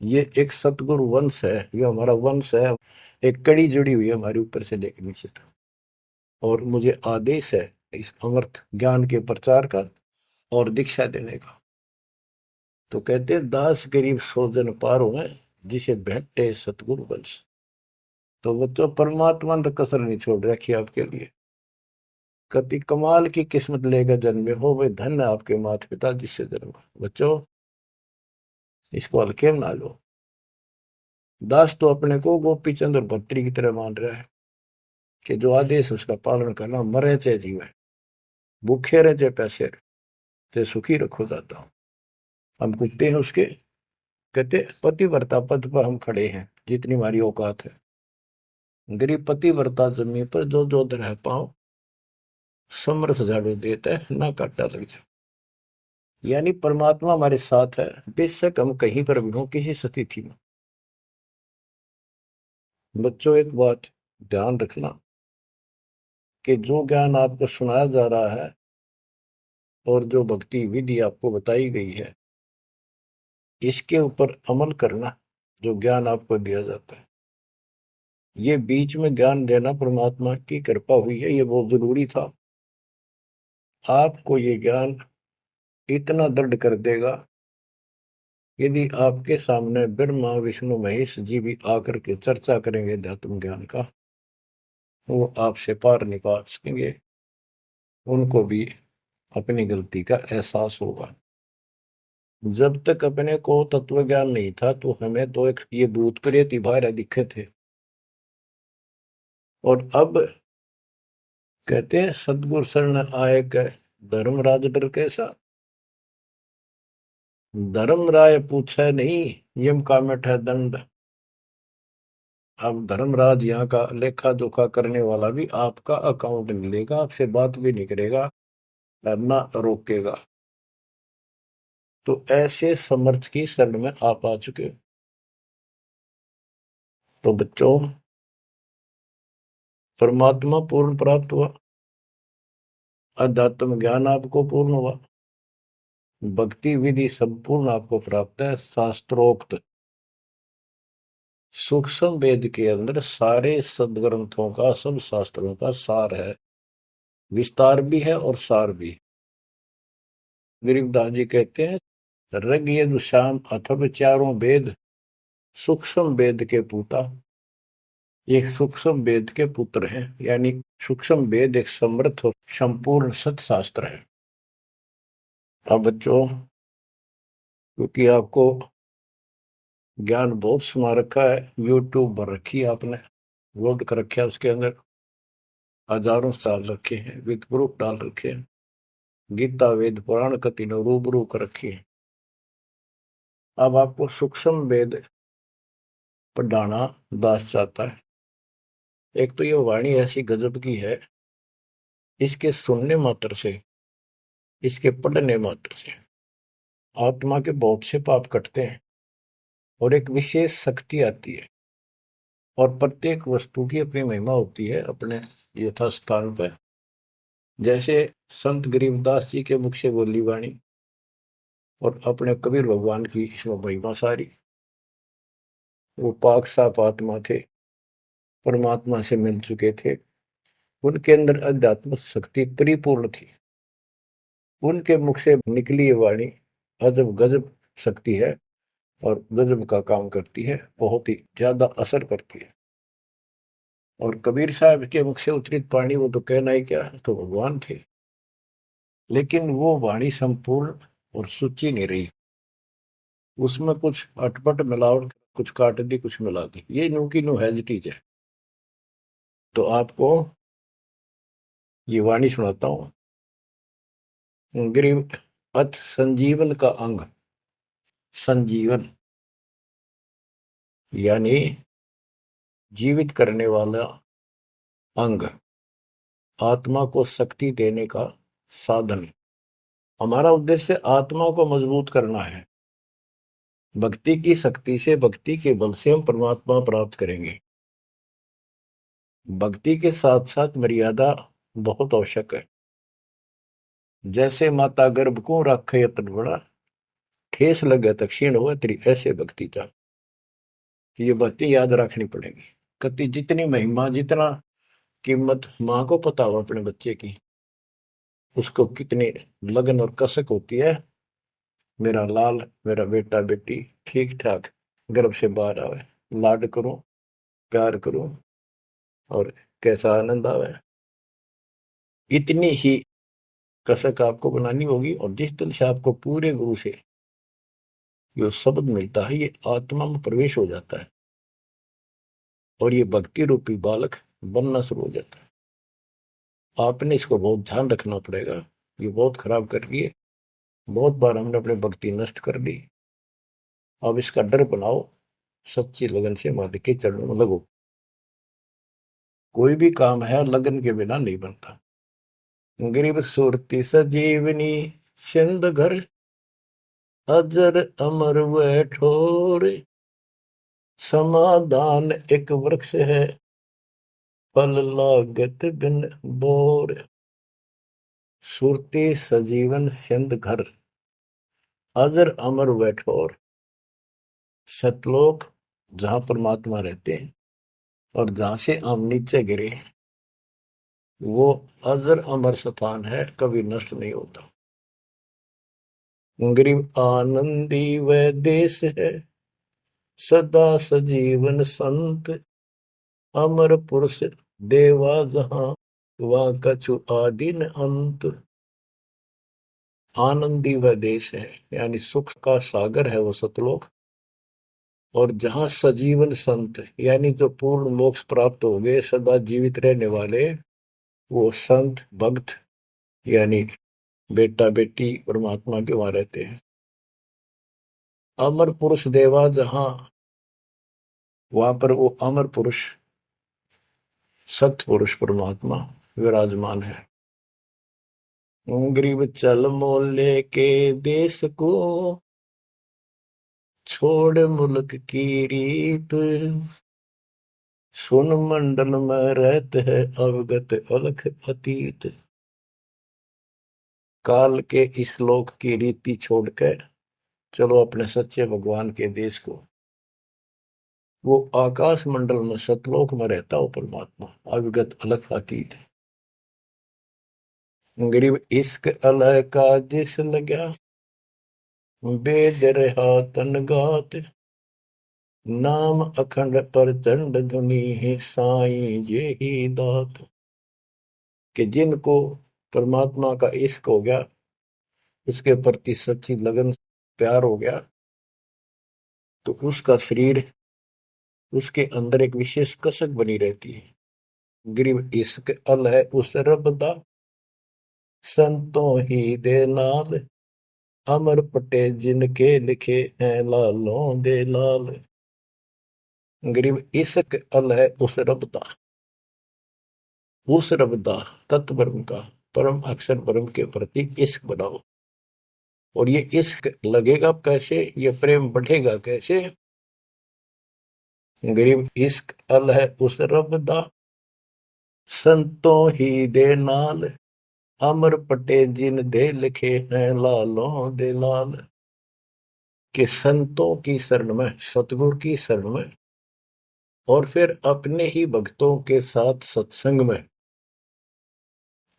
ये एक सतगुरु वंश है, ये हमारा वंश है। एक कड़ी जुड़ी हुई है हमारे ऊपर से लेकर नीचे तक। और मुझे आदेश है इस अमृत ज्ञान के प्रचार का और दीक्षा देने का। तो कहते हैं, दास गरीब सो जन पार हुए, जिसे भेंटे सतगुरु वंश। तो बच्चों, परमात्मा ने तो कसर नहीं छोड़ रखी आपके लिए। कति कमाल की किस्मत लेकर जन्मे हो, वे धन्य आपके माता पिता जिससे जन्म। बच्चों, इसको हल्के में ना लो। दास तो अपने को गोपी चंद और भत्री की तरह मान रहा है कि जो आदेश उसका पालन करना, मरे चाहे जीवे, भूखे रहे चाहे पैसे रहे, चाहे सुखी रखो दाता। हम कुत्ते हैं उसके। कहते पतिव्रता पद पर हम खड़े हैं, जितनी हमारी औकात है। गरीब पतिव्रता जमीन पर जो जो रह पाओ, समर्थ झाड़ू देता है, ना काटा लग जाए। यानी परमात्मा हमारे साथ है, बेशक हम कहीं पर भी हो, किसी स्थिति में। बच्चों, एक बात ध्यान रखना कि जो ज्ञान आपको सुनाया जा रहा है और जो भक्ति विधि आपको बताई गई है, इसके ऊपर अमल करना, जो ज्ञान आपको दिया जाता है। ये बीच में ज्ञान देना परमात्मा की कृपा हुई है, ये बहुत जरूरी था। आपको ये ज्ञान इतना दृढ़ कर देगा, यदि आपके सामने ब्रह्मा विष्णु महेश जी भी आकर के चर्चा करेंगे अध्यात्म ज्ञान का, वो आपसे पार नहीं पा सकेंगे। उनको भी अपनी गलती का एहसास होगा। जब तक अपने को तत्व ज्ञान नहीं था तो हमें तो एक ये भूत प्रेत ही बाहर दिखे थे। और अब कहते हैं, सदगुरु शरण आए कै, धर्मराज डर कैसा। धर्म राय पूछे नहीं, यम का मिठ है दंड। अब धर्मराज यहाँ का लेखा जोखा करने वाला भी आपका अकाउंट नहीं लेगा, आपसे बात भी नहीं करेगा, ना रोकेगा। तो ऐसे समर्थ की शरण में आप आ चुके हो। तो बच्चों, परमात्मा पूर्ण प्राप्त हुआ, अध्यात्म ज्ञान आपको पूर्ण हुआ, भक्ति विधि संपूर्ण आपको प्राप्त है। शास्त्रोक्त सूक्ष्म वेद के अंदर सारे सदग्रंथों का, सब शास्त्रों का सार है, विस्तार भी है और सार भी। गरीबदास जी कहते हैं, ऋग यजुः साम अथर्व चारों वेद सूक्ष्म वेद के पूता। ये सूक्ष्म वेद के पुत्र हैं, यानी सूक्ष्म वेद एक समृद्ध और संपूर्ण सत्शास्त्र है। अब बच्चों, क्योंकि आपको ज्ञान बहुत समा रखा है, यूट्यूब भर रखी है आपने, लोड कर रखा है, उसके अंदर हजारों साल रखे हैं, विद प्रूफ डाल रखे हैं, गीता वेद पुराण का तीनों रूबरू कर रखी है। अब आपको सूक्ष्म वेद पढ़ाना दास चाहता है। एक तो ये वाणी ऐसी गजब की है, इसके सुनने मात्र से, इसके पढ़ने मात्र से आत्मा के बहुत से पाप कटते हैं और एक विशेष शक्ति आती है। और प्रत्येक वस्तु की अपनी महिमा होती है अपने यथास्थान पर। जैसे संत गरीबदास जी के मुख से बोली वाणी और अपने कबीर भगवान की इसमें महिमा सारी। वो पाक साफ आत्मा थे, परमात्मा से मिल चुके थे, उनके अंदर अध्यात्म शक्ति परिपूर्ण थी। उनके मुख से निकली ये वाणी अजब गजब शक्ति है और गजब का काम करती है, बहुत ही ज्यादा असर करती है। और कबीर साहब के मुख से उतरित वाणी, वो तो कहना ही क्या, तो भगवान थे। लेकिन वो वाणी संपूर्ण और सुची नहीं रही, उसमें कुछ अटपट मिलावट, कुछ काट दी, कुछ मिला दी, ये न्यू की न्यू हैजिटीज है। तो आपको ये वाणी सुनाता हूँ। गरीब अथ संजीवन का अंग, संजीवन यानी जीवित करने वाला अंग, आत्मा को शक्ति देने का साधन। हमारा उद्देश्य आत्मा को मजबूत करना है। भक्ति की शक्ति से, भक्ति के बल से हम परमात्मा प्राप्त करेंगे। भक्ति के साथ साथ मर्यादा बहुत आवश्यक है। जैसे माता गर्भ को राखे यतन बड़ा, ठेस लगे तो क्षीण हो तेरी, ऐसे भक्ति चाह। ये भक्ति याद रखनी पड़ेगी। कति जितनी महिमा, जितना कीमत माँ को पता हो अपने बच्चे की, उसको कितनी लगन और कसक होती है, मेरा लाल, मेरा बेटा बेटी ठीक ठाक गर्भ से बाहर आवे, लाड करूं, प्यार करूं और कैसा आनंद आवे। इतनी ही कसक आपको बनानी होगी। और जिस दिन से आपको पूरे गुरु से जो शब्द मिलता है, ये आत्मा में प्रवेश हो जाता है और ये भक्ति रूपी बालक बनना शुरू हो जाता है। आपने इसको बहुत ध्यान रखना पड़ेगा। ये बहुत खराब कर रही है, बहुत बार हमने अपनी भक्ति नष्ट कर दी। अब इसका डर बनाओ, सच्ची लगन से मालिक के चरणों में लगो। कोई भी काम है लगन के बिना नहीं बनता। गरीब सुरती सजीवनी सिंध घर, अजर अमर व ठोर, समाधान एक वृक्ष है, फल लागत बिन बोर। सुरती सजीवन सिंध घर, अजर अमर व ठोर। सतलोक जहां परमात्मा रहते हैं और जहां से हम नीचे गिरे, वो अजर अमर स्थान है, कभी नष्ट नहीं होता। गरीब आनंदी वह देश है, सदा सजीवन संत, अमर पुरुष देवा जहां, वह कछु आदि न अंत। आनंदी वह देश है, यानी सुख का सागर है वो सतलोक। और जहां सजीवन संत, यानी जो पूर्ण मोक्ष प्राप्त हो गए, सदा जीवित रहने वाले, वो संत भक्त यानी बेटा बेटी परमात्मा के वहां रहते हैं। अमर पुरुष देवा जहां, वहां पर वो अमर पुरुष सत्य पुरुष परमात्मा विराजमान है। गरीब चल मोले के देश को, छोड़ मुल्क की रीत, सुन मंडल में रहते है अवगत अलख अतीत। काल के इस लोक की रीति छोड़कर चलो अपने सच्चे भगवान के देश को। वो आकाश मंडल में सतलोक में रहता हो परमात्मा, अविगत अलख अतीत। गरीब इश्क अलह का जिस लगा, वेद रहा तन गात, नाम अखंड प्रचंड धुनी है साईं जे ही दात। कि जिनको परमात्मा का इश्क हो गया, उसके प्रति सच्ची लगन प्यार हो गया, तो उसका शरीर, उसके अंदर एक विशेष कसक बनी रहती है। गरीब इश्क अल है उस रब दा, संतों ही दे नाल, अमर पटे जिनके लिखे हैं लालों दे लाल। गरीब इश्क अल है उस रब दा, उस रब दा तत्व ब्रह्म का, परम अक्षर ब्रह्म के प्रति इश्क बनाओ। और ये इश्क लगेगा कैसे, ये प्रेम बढ़ेगा कैसे। गरीब इश्क अल है उस रब दा, संतों ही दे नाल, अमर पटे जिन दे लिखे हैं लालों दे लाल। कि संतों की शरण में, सतगुरु की शरण में, और फिर अपने ही भक्तों के साथ सत्संग में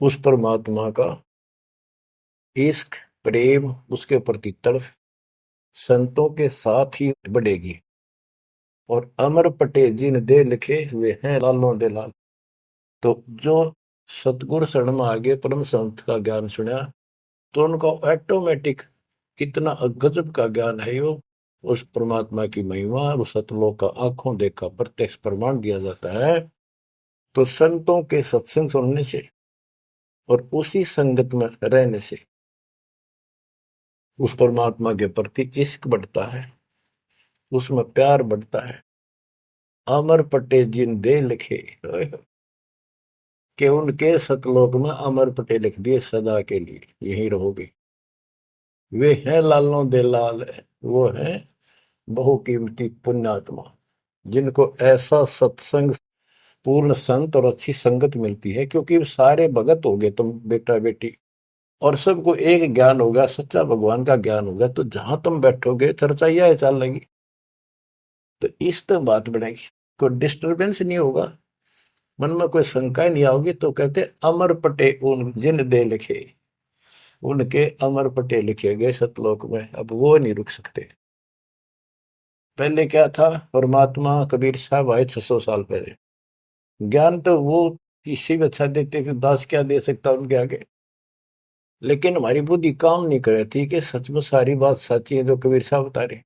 उस परमात्मा का इश्क प्रेम, उसके प्रति तड़प संतों के साथ ही बढ़ेगी। और अमर पटे जिन दे लिखे हुए हैं लालों दे लाल। तो जो सतगुरु शरण में आगे परम संत का ज्ञान सुना, तो उनका ऑटोमेटिक इतना गजब का ज्ञान है, वो उस परमात्मा की महिमा, उस सतलोक का आंखों देखा प्रत्यक्ष प्रमाण दिया जाता है। तो संतों के सत्संग सुनने से और उसी संगत में रहने से उस परमात्मा के प्रति इश्क बढ़ता है, उसमें प्यार बढ़ता है। अमर पटे जिन दे लिखे, कि उनके सतलोक में अमर पटे लिख दिए सदा के लिए, यही रहोगे। वे हैं लालों दे लाल, वो हैं बहुकीमती पुण्यात्मा, जिनको ऐसा सत्संग, पूर्ण संत और अच्छी संगत मिलती है। क्योंकि सारे भगत हो गए तुम बेटा बेटी, और सबको एक ज्ञान होगा, सच्चा भगवान का ज्ञान होगा, तो जहां तुम बैठोगे चर्चा यह चल लेगी, तो इस तक बात बढ़ेगी, कोई डिस्टर्बेंस नहीं होगा, मन में कोई शंका नहीं आओगी। तो कहते अमर पटे उन जिन दे लिखे, उनके अमर पटे लिखे गए सतलोक में, अब वो नहीं रुक सकते। पहले क्या था, परमात्मा कबीर साहब आए 600 साल पहले, ज्ञान तो वो इससे भी अच्छा देते थे, दास क्या दे सकता उनके आगे। लेकिन हमारी बुद्धि काम नहीं कर रही थी कि सच में सारी बात सच्ची है जो कबीर साहब बता रहे।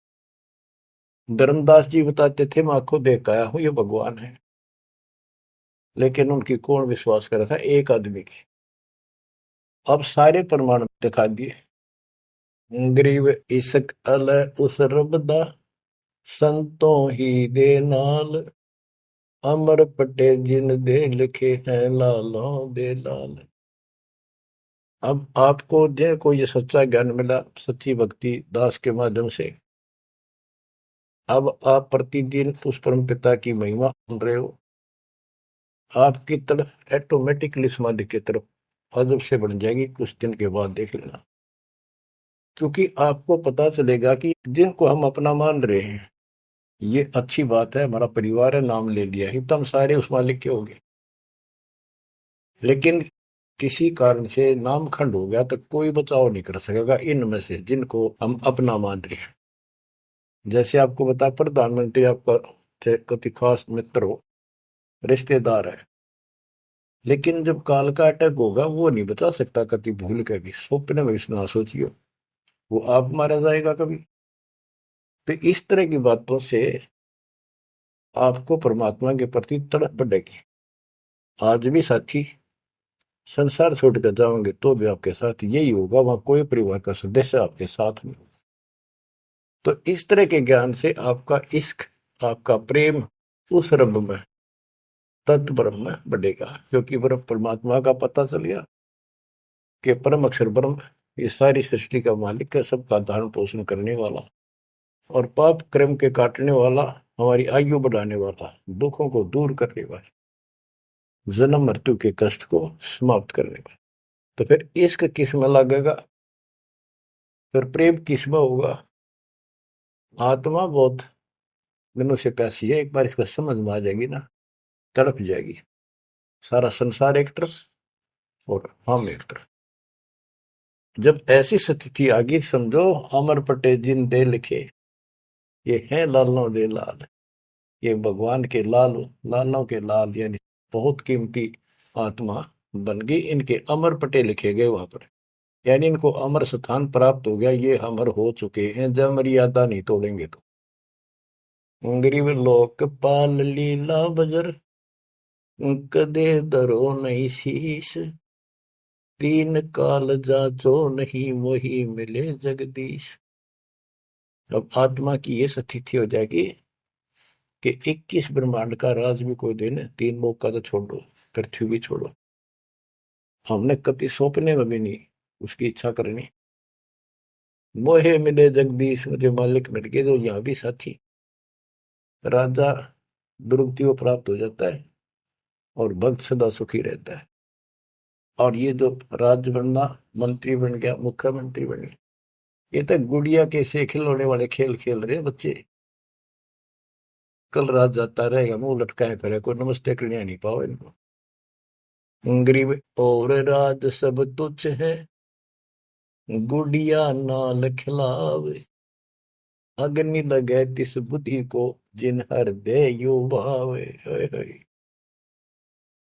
धर्मदास जी बताते थे मैं आंखों देख आया हूं ये भगवान है, लेकिन उनकी कौन विश्वास कर रहा था, एक आदमी की। अब सारे प्रमाण दिखा दिए। गरीब इश्क अल उस रब दा, संतों ही दे नाल, अमर पटे जिन दे लिखे हैं लालों दे लाल। अब आपको को ये सच्चा ज्ञान मिला सच्ची भक्ति दास के माध्यम से, अब आप प्रतिदिन उस परम पिता की महिमा सुन रहे हो, आपकी तरफ ऑटोमेटिकली समाधि की तरफ अजब से बन जाएगी, कुछ दिन के बाद देख लेना। क्योंकि आपको पता चलेगा कि जिनको हम अपना मान रहे हैं, ये अच्छी बात है, हमारा परिवार है, नाम ले लिया ही तो हम सारे उस मालिक के हो गए। लेकिन किसी कारण से नाम खंड हो गया तो कोई बचाव नहीं कर सकेगा इनमें से जिनको हम अपना मान रहे हैं। जैसे आपको बता, प्रधानमंत्री आपका कति खास मित्र हो, रिश्तेदार है, लेकिन जब काल का अटैक होगा वो नहीं बचा सकता कति भूल के भी, स्वप्न में भी ना सोचियो, वो आप मारा जाएगा कभी। तो इस तरह की बातों से आपको परमात्मा के प्रति तड़प बढ़ेगी। आज भी साथी संसार छोड़कर जाओगे तो भी आपके साथ यही होगा, वहां कोई परिवार का सदस्य आपके साथ नहीं होगा। तो इस तरह के ज्ञान से आपका इश्क, आपका प्रेम उस रब में, तत्व ब्रह्म में बढ़ेगा, क्योंकि ब्रह्म परमात्मा का पता चल गया कि परम अक्षर ब्रह्म ये सारी सृष्टि का मालिक है, सबका धारण पोषण करने वाला, और पाप कर्म के काटने वाला, हमारी आयु बढ़ाने वाला, दुखों को दूर करने वाला, जन्म मृत्यु के कष्ट को समाप्त करने वाला। तो फिर इश्क किस में लगेगा, फिर प्रेम किस में होगा। आत्मा बहुत दिनों से प्यासी है, एक बार इसका समझ में आ जाएगी ना, तड़प जाएगी। सारा संसार एक तरफ और हम एक तरफ। जब ऐसी स्थिति आ गई, समझो अमर पटे जिन दे लिखे, ये है लालों दे लाल, ये भगवान के लाल, लालों के लाल, यानी बहुत कीमती आत्मा बन गई, इनके अमर पटे लिखे गए वहां पर, यानी इनको अमर स्थान प्राप्त हो गया, ये अमर हो चुके हैं, जब मर्यादा नहीं तोड़ेंगे तो। गरीब लोक पाल लीला बजर, कदे दरो नहीं शीश, तीन काल जाचो नहीं वही मिले जगदीश। अब आत्मा की ये स्थिति हो जाएगी कि 21 ब्रह्मांड का राज भी कोई देने, तीन लोग का तो छोड़ो, पृथ्वी भी छोड़ो, हमने कभी सौंपने में भी नहीं उसकी इच्छा करनी। मोहे मिले जगदीश, मुझे मालिक मिल गए, जो यहाँ भी साथी, राजा दुर्गति को प्राप्त हो जाता है और भक्त सदा सुखी रहता है। और ये जो राज्य बनना, मंत्री बन गया, मुख्यमंत्री बन गया, ये तो गुड़िया के से खिलौने वाले खेल खेल रहे हैं बच्चे। कल रात जाता रहेगा, मुंह लटकाए फिरे, कोई नमस्ते करने नहीं पाओ इनको। गरीब और राज सब तुच्छ है, गुड़िया नाल खिलावे, अग्नि लगे तिस बुद्धि को, जिन हृदय यो भावे।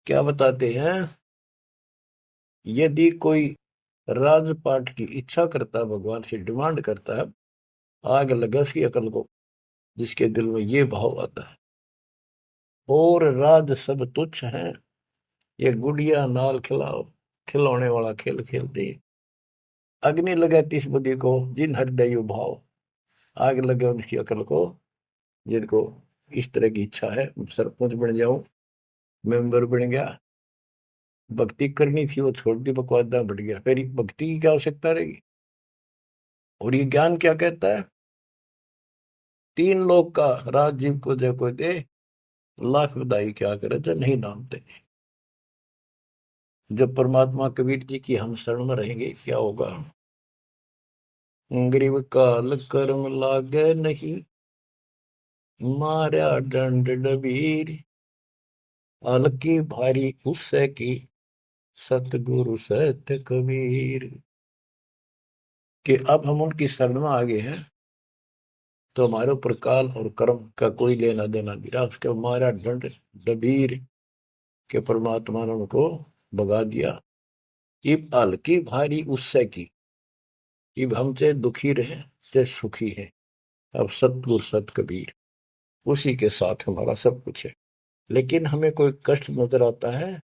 क्या बताते हैं, यदि कोई राजपाट की इच्छा करता है, भगवान से डिमांड करता है, आग लगा उसकी अकल को, जिसके दिल में ये भाव आता है, और राज सब तुच्छ है, ये गुड़िया नाल खिलाओ, खिलौने वाला खेल खेलते, अग्नि लगे तिस बुद्धि को, जिन हृदय भाव, आग लगे उनकी अकल को, जिनको इस तरह की इच्छा है, सरपंच बन जाऊं, मेंबर बन गया, भक्ति करनी थी वो छोड़ दी, बकवादा बढ़ गया, फिर भक्ति की क्या आवश्यकता रहेगी। और ये ज्ञान क्या कहता है, तीन लोग का राजीव को जय को दे, लाख बधाई क्या करे जो नहीं नामते। जब परमात्मा कबीर जी की हम शरण में रहेंगे, क्या होगा, गरीब काल कर्म लागे नहीं, मारा दंड डबीर, अलकी भारी उससे की, सतगुरु सत्य कबीर। कि अब हम उनकी शरण में आ गए हैं, तो हमारे ऊपर काल और कर्म का कोई लेना देना नहीं रहा, उसके मारा दंड डबीर के परमात्मा ने उनको भगा दिया। इब हल्की भारी उससे की, इब हम चाहे दुखी रहे चाहे सुखी है, अब सतगुरु सत कबीर, उसी के साथ हमारा सब कुछ है। लेकिन हमें कोई कष्ट नजर आता है,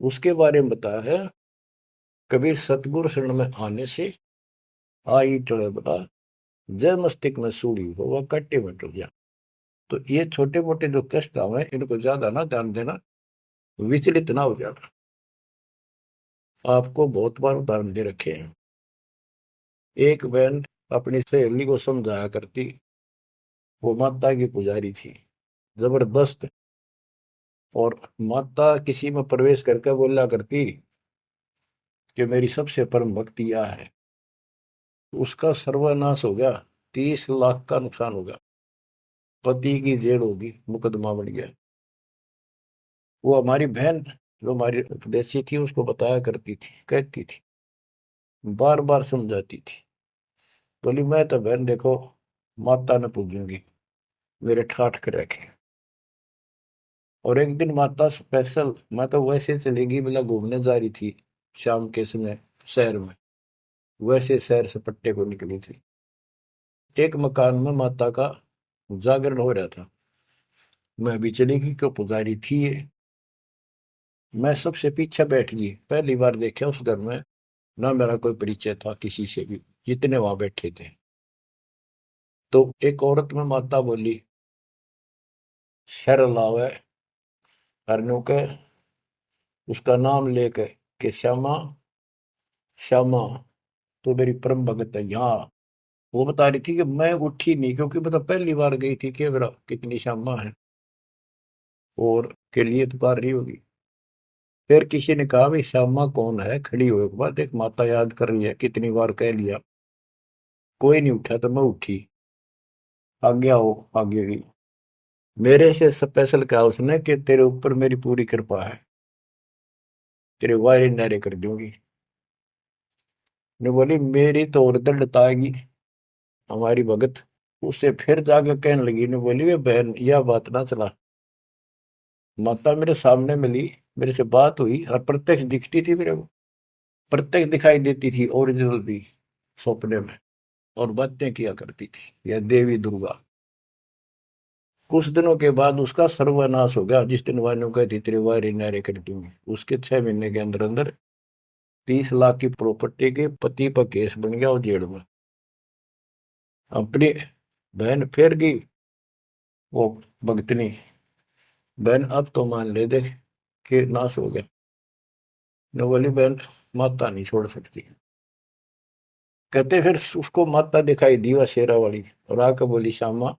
उसके बारे में बताया है कबीर, सतगुरु शरण में आने से आई चढ़े बता, जय मस्तिष्क में सूढ़ी हो वह कट्टे में टूट जा। तो ये छोटे मोटे जो कष्ट आवे, इनको ज्यादा ना ध्यान देना, विचलित ना हो जाना। आपको बहुत बार उदाहरण दे रखे हैं। एक बहन अपनी सहेली को समझाया करती, वो माता की पुजारी थी जबरदस्त, और माता किसी में प्रवेश करके बोला करती कि मेरी सबसे परम भक्ति यह है, उसका सर्वनाश हो गया, 30 लाख का नुकसान हो गया, पति की जेल होगी, मुकदमा बढ़ गया। वो हमारी बहन जो हमारी उपदेशी थी, उसको बताया करती थी, कहती थी, बार बार समझाती थी, बोली मैं तो बहन देखो माता ने पूजूंगी, मेरे ठाठ कर रखे। और एक दिन माता स्पेशल, मैं तो वैसे चलेगी बिना घूमने जा रही थी शाम के समय शहर में, वैसे शहर से पट्टे को निकली थी। एक मकान में माता का जागरण हो रहा था, मैं भी चली गई, क्यों पुजारी थी ये। मैं सबसे पीछे बैठ गई, पहली बार देखा उस घर में, ना मेरा कोई परिचय था किसी से भी, जितने वहां बैठे थे। तो एक औरत में माता बोली, शर लावे हरनों के, उसका नाम लेके कि श्यामा श्यामा तो मेरी परम भगत है यहाँ। वो बता रही थी कि मैं उठी नहीं, क्योंकि मतलब पहली बार गई थी कि मेरा कितनी श्यामा है और के लिए पुकार रही होगी। फिर किसी ने कहा भाई श्यामा कौन है, खड़ी हुए के बाद एक माता याद कर रही है, कितनी बार कह लिया, कोई नहीं उठा तो मैं उठी, आगे आओ आगे गई। मेरे से स्पेशल कहा उसने कि तेरे ऊपर मेरी पूरी कृपा है, तेरे वायरे नारे कर दूंगी। ने बोली मेरी तो और दर्द बताएगी हमारी भगत। उसे फिर जाके कहने लगी, ने बोली वे बहन यह बात ना चला, माता मेरे सामने मिली, मेरे से बात हुई और प्रत्यक्ष दिखती थी मेरे को, प्रत्यक्ष दिखाई देती थी ओरिजिनल भी सपने में, और बातें किया करती थी यह देवी दुर्गा। कुछ दिनों के बाद उसका सर्वनाश हो गया, जिस दिन वायु कहती तेरे वायरे नारे कर दूंगी, उसके 6 महीने के अंदर अंदर 30 लाख की प्रॉपर्टी के पति पर केस बन गया और जेल में। अपनी बहन फिर गई, वो भगतनी बहन अब तो मान ले दे कि नाश हो गया। न बोली बहन माता नहीं छोड़ सकती। कहते फिर उसको माता दिखाई दी वह शेरा वाली, और आकर बोली श्यामा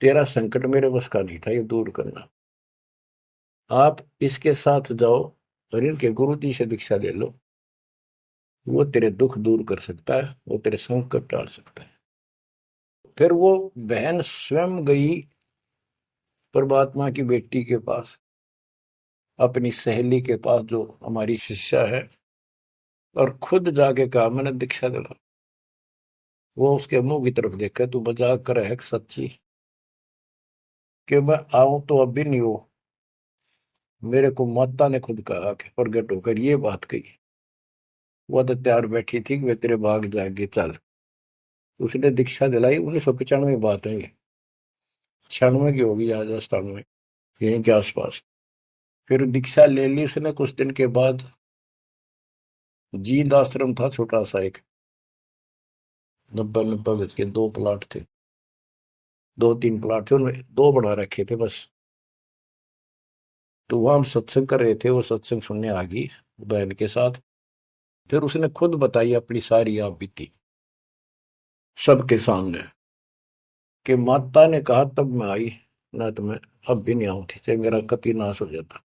तेरा संकट मेरे बस का नहीं था ये दूर करना, आप इसके साथ जाओ और इनके गुरु जी से दीक्षा ले लो, वो तेरे दुख दूर कर सकता है, वो तेरे संकट टाल सकता है। फिर वो बहन स्वयं गई परमात्मा की बेटी के पास, अपनी सहेली के पास जो हमारी शिष्या है, और खुद जाके कहा मैंने दीक्षा दिला। वो उसके मुंह की तरफ देखा, तू मजाक कर है सच्ची, कि मैं आऊं तो अब भी नहीं हो, मेरे को माता ने खुद कहा कि प्रगट होकर ये बात कही। वो तो तैयार बैठी थी कि वे तेरे भाग जाएंगे चल। उसने दीक्षा दिलाई, 1995 बात है ये, 96 की होगी राजस्थान में यहीं के आसपास। फिर दीक्षा ले ली उसने, कुछ दिन के बाद जींद आश्रम था छोटा सा एक, 90 गज के 2 प्लाट थे, 2-3 प्लाट थे, उनमें 2 बना रखे थे बस। तो वहां हम सत्संग कर रहे थे, वो सत्संग सुनने आ गई बहन के साथ। फिर उसने खुद बताई अपनी सारी आप बीती सबके सामने, कि माता ने कहा तब मैं आई, ना तो मैं अब भी नहीं आऊं थी, चाहे मेरा कति नाश हो जाता।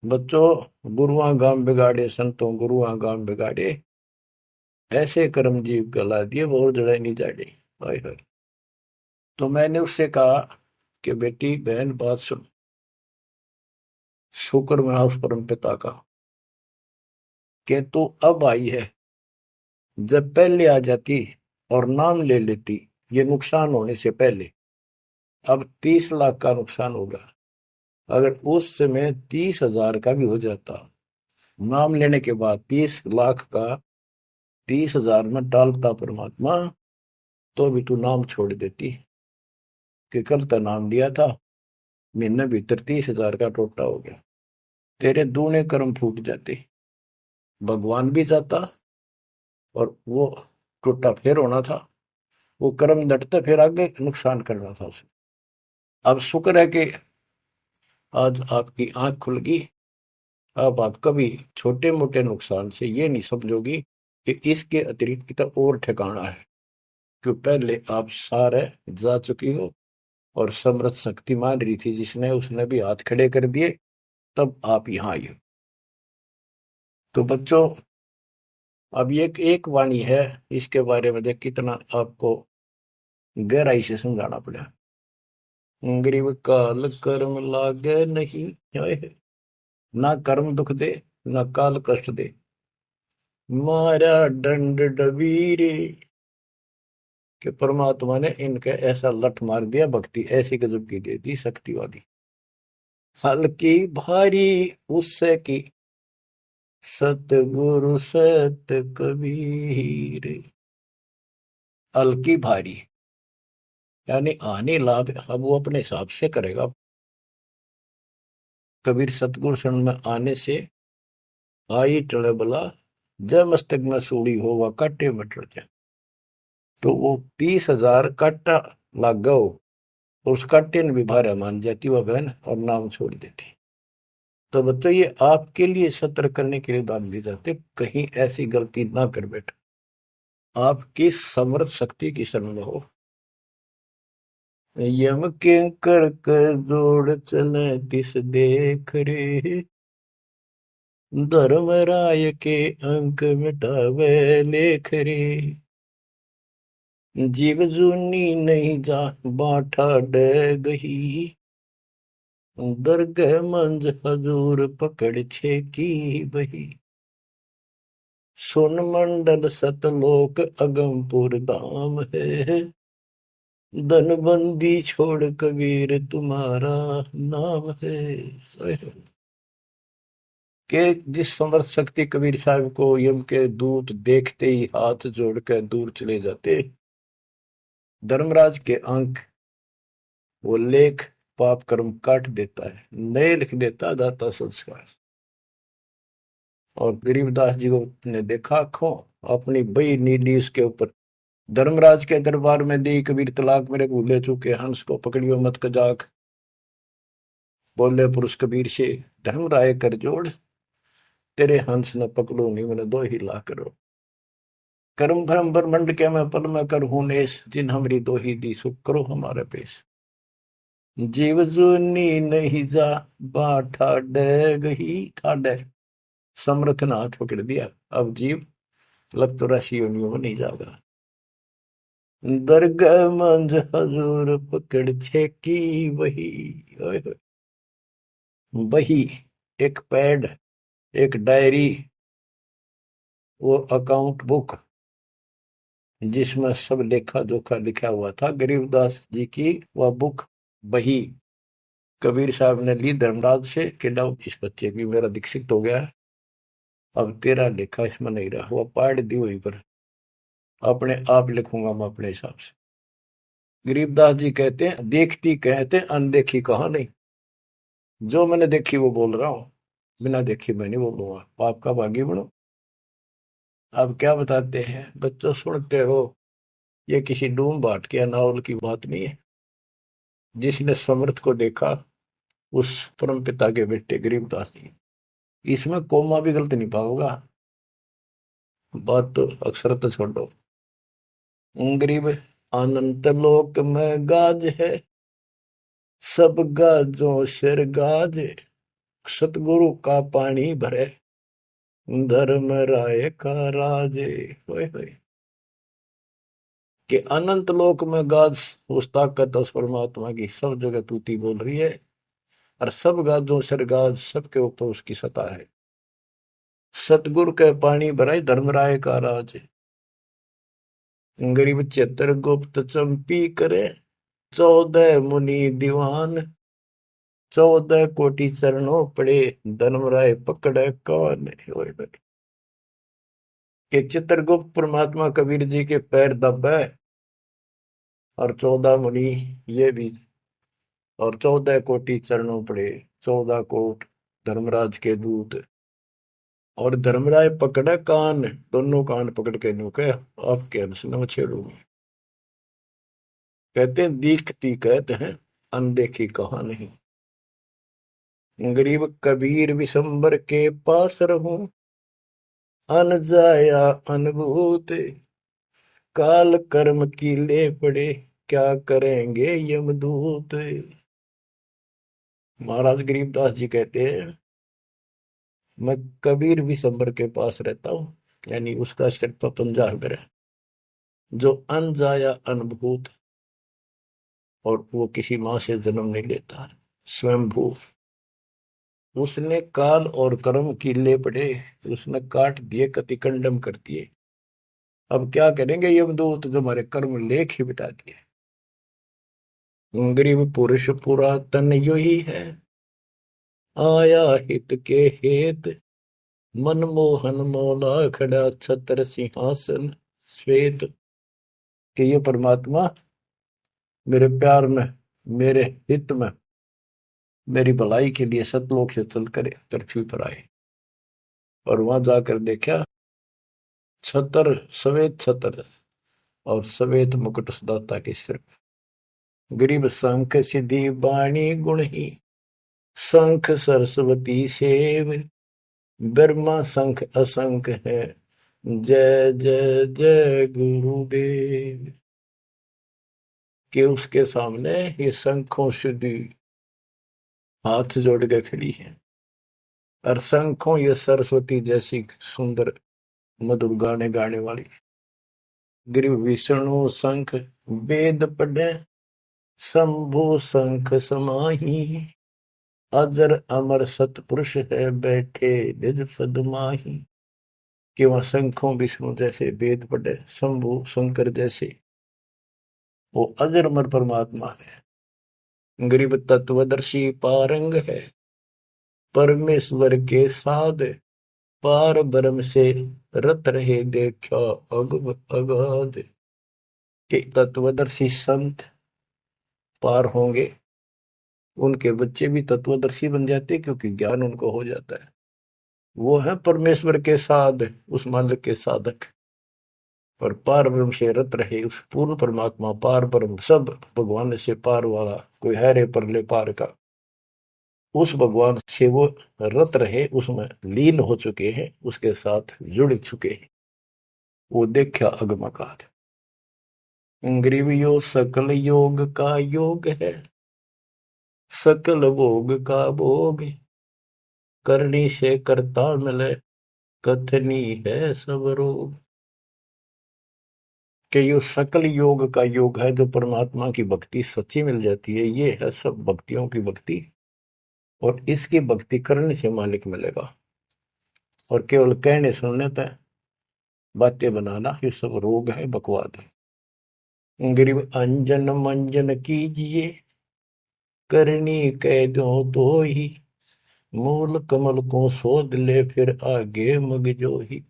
बच्चों गुरुआ गांव बिगाड़े संतों गुरुआ गांव बिगाड़े, ऐसे कर्म जीव गला दिए वो जड़े नहीं जाड़े। हाय हाय। तो मैंने उससे कहा कि बेटी बहन बात सुन, शुक्र मना उस परम पिता का कि तू अब आई है, जब पहले आ जाती और नाम ले लेती ये नुकसान होने से पहले, अब 30 लाख का नुकसान होगा। अगर उस समय 30,000 का भी हो जाता, नाम लेने के बाद 30 लाख का 30,000 में डालता परमात्मा, तो भी तू नाम छोड़ देती। कि कल का नाम लिया था, महीने भीतर 30,000 का टोटा हो गया, तेरे दूने कर्म फूट जाते, भगवान भी जाता, और वो टूटा फिर होना था, वो कर्म डटते फिर आगे नुकसान करना था उसे। अब शुक्र है कि आज आपकी आंख खुल गई, अब आप कभी छोटे मोटे नुकसान से ये नहीं समझोगी कि इसके अतिरिक्त तो और ठिकाना है, कि पहले आप सारे जा चुकी हो, और समृद्ध शक्ति मान रही थी जिसने, उसने भी हाथ खड़े कर दिए, तब आप यहाँ आई हो। तो बच्चों अब ये एक वाणी है, इसके बारे में देख कितना आपको गहराई से समझाना पड़ा। गरीब काल कर्म लागे नहीं, ना कर्म दुख दे ना काल कष्ट दे, मारा दंड डबीरे। कि परमात्मा ने इनके ऐसा लठ मार दिया, भक्ति ऐसी गजब की दे दी शक्ति वाली, हल्की भारी उससे की सतगुरु सत कबीर। हल्की भारी यानी आने लाभ अब वो अपने हिसाब से करेगा। कबीर सतगुरु शरण में आने से आई टले बला, जब मस्तक में सूड़ी हो वह काटे में टल जाए। तो वो 30,000 काटा लग गो, और उसका टेन भी भारा मान जाती वह बहन और नाम छोड़ देती। तो बच्चों ये आपके लिए सतर्क करने के लिए दान दी जाते, कहीं ऐसी गलती ना कर बैठो, आपकी समर्थ शक्ति की शरण में हो। यम के कर कर जोड़ चले तिस देख रे, धर्मराय के अंक मिटावे लेख रे, जीव जूनी नहीं जा बाठा डे गही, दरगह मंज हजूर पकड़ छे की बही, सुन मंडल सतलोक अगमपुर धाम है, धनबंदी छोड़ कबीर तुम्हारा नाम है। कि जिस समर्थ शक्ति कबीर साहब को यम के दूत देखते ही हाथ जोड़कर दूर चले जाते, धर्मराज के अंक वो लेख पाप कर्म काट देता है, नए लिख देता दाता संस्कार। और गरीबदास जी को ने देखा आंखों, अपनी बई नीली उसके ऊपर, धर्मराज के दरबार में दी कबीर तलाक मेरे भूले चूके, हंस को पकड़ियो मत कजाक, बोले पुरुष कबीर से धर्मराय कर जोड़, तेरे हंस न पकड़ो नहीं मैंने दो ही ला करो, कर्म भ्रम ब्रह्मंड के मैं पल में कर हूं नेस, जिन हमरी दो ही दी सुख करो हमारे पेश, जीव जूनी नहीं जा बाठा डे गही, ठाडे समर्थ ने हाथ पकड़ दिया, अब जीव लग तो राशि योनियों में नहीं जाएगा, दरगाह मंज हजूर पकड़ छे की वही, वही एक पैड, एक डायरी, वो अकाउंट बुक जिसमें सब लेखा जोखा लिखा हुआ था, गरीबदास जी की वह बुक बही कबीर साहब ने ली धर्मराज से कि लो इस बच्चे की मेरा दीक्षित हो गया, अब तेरा लेखा इसमें नहीं रहा, वो पाड़ दी वहीं पर, अपने आप लिखूंगा मैं अपने हिसाब से। गरीबदास जी कहते हैं देखती कहते अनदेखी कहा नहीं, जो मैंने देखी वो बोल रहा हूं, बिना देखी मैं नहीं बोलूंगा, पाप का भागी बनो। अब क्या बताते हैं बच्चों, सुनते हो, ये किसी डूम बाट के नावल की बात नहीं है, जिसने समर्थ को देखा उस परम पिता के बेटे गरीबदास जी, इसमें कोमा भी गलत नहीं पाओगा, बात तो अक्सर तो छोड़ो। गरीब अनंत लोक में गाज है, सब गाजों सिर गाज, सतगुरु का पानी भरे, धर्म राय का राजे, होए होए कि अनंत लोक में गाज उस ताकत उस परमात्मा की सब जगह तूती बोल रही है, और सब गाजों सिर गाज, सबके ऊपर उसकी सत्ता है, सतगुरु के पानी भराई धर्मराय का राज, गरीब चित्र गुप्त चंपी करे, 14 मुनि दीवान, 14 कोटि चरणों पड़े, धर्मराय पकड़े कौन, कि चित्रगुप्त परमात्मा कबीर जी के पैर दबे, और 14 मुनि ये भी, और 14 कोटि चरणों पड़े, 14 कोट धर्मराज के दूत, और धर्मराय पकड़े कान, दोनों कान पकड़ के नुके आपके अंश न छेड़ूंगी। कहते हैं दीखती कहते हैं अनदेखी कहा नहीं, गरीब कबीर विशंबर के पास रहूं, अन जाया अनुभूत, काल कर्म की ले पड़े, क्या करेंगे यमदूत। महाराज गरीबदास जी कहते हैं मैं कबीर विशंबर के पास रहता हूं, यानी उसका सिर पर पंजा है मेरा, जो अन जाया अनुभूत, और वो किसी माँ से जन्म नहीं लेता, स्वयंभू, उसने काल और कर्म की ले पड़े, उसने काट दिए, कतिकंडम कर दिए, अब क्या करेंगे यमदूत, जो हमारे कर्म लेख ही बिटा दिए। गरीब पुरुष पुरातन यो ही है, आया हित के हेत, मनमोहन मौला खड़ा छत्र सिंहासन श्वेत, कि ये परमात्मा मेरे प्यार में, मेरे हित में, मेरी भलाई के लिए सतलोक से चल कर पृथ्वी पर आए, और वहां जाकर देखा छतर, सफेद छतर और सफेद मुकुट दाता के सिर, गरीब शंख सिद्धि बाणी गुण ही, शंख सरस्वती सेव, ब्रह्मा शंख असंख है, जय जय जय गुरुदेव। कि उसके सामने ये शंखों सिद्धि हाथ जोड़ के खड़ी है, और शंखों ये सरस्वती जैसी सुंदर मधुर गाने गाने वाली। गिरि विष्णु शंख वेद पढ़े, शंभु शंख समाही, अजर अमर सतपुरुष है बैठे निज पद माही। कि वह शंखों विष्णु जैसे वेद पढ़े, शंभु शंकर जैसे वो अजर अमर परमात्मा है। गरीब तत्वदर्शी पारंग है, परमेश्वर के साध, पार ब्रह्म से रत रहे देखा अग अगाध। के तत्वदर्शी संत पार होंगे, उनके बच्चे भी तत्वदर्शी बन जाते क्योंकि ज्ञान उनको हो जाता है। वो है परमेश्वर के साध, उस मालिक के साधक। और पार ब्रह्म से रत रहे, उस पूर्ण परमात्मा पार ब्रह्म सब भगवान से पार वाला, कोई है रे परले पार का, उस भगवान से वो रत रहे, उसमें लीन हो चुके हैं, उसके साथ जुड़ चुके हैं। वो देखा अगमकात। ग्रीव योग सकल योग का योग है, सकल भोग का भोग, करनी से करता मिले, कथनी है सब रोग। कि ये सकल योग का योग है, जो परमात्मा की भक्ति सच्ची मिल जाती है, ये है सब भक्तियों की भक्ति। और इसकी भक्ति करने से मालिक मिलेगा, और केवल कहने सुनने तक बातें बनाना ये सब रोग है, बकवाद है। गरीब अंजन मंजन कीजिए, करनी कह दो तो ही, मूल कमल को शोध ले फिर आगे मग जो ही।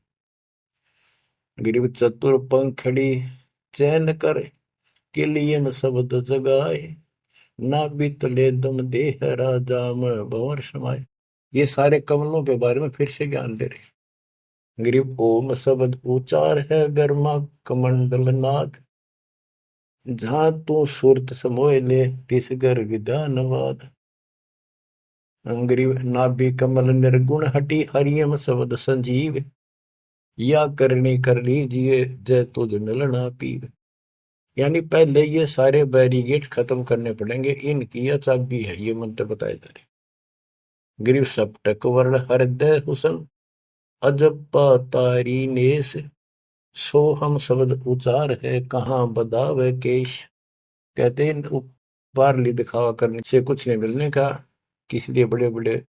गरीब चतुर पंखड़ी चैन कर, के लिए में शब्द जगाए, ना बीतले दम देह राजा में भंवर समाये। ये सारे कमलों के बारे में फिर से ज्ञान दे रहे। गरीब ओम शब्द उचार है, गर्मा कमंडल नाद, जहां तू सुरत समोय ले, तिस घर विधानवाद। गरीब नाभि कमल निर्गुण हटी, हरियम शब्द संजीव, या करनी कर लीजिए जय तुझ मिलना पीव। यानी पहले ये सारे बैरिगेट खत्म करने पड़ेंगे, इनकी यह चाबी है, ये मंत्र बताए जा रहे। गरीब सपटक वर्ण हृदय हुसन, अजब तारी नेस, सो हम शब्द उचार है, कहाँ बदावे केश। कहते हैं बारली दिखावा करने से कुछ नहीं मिलने का, किसी बड़े बड़े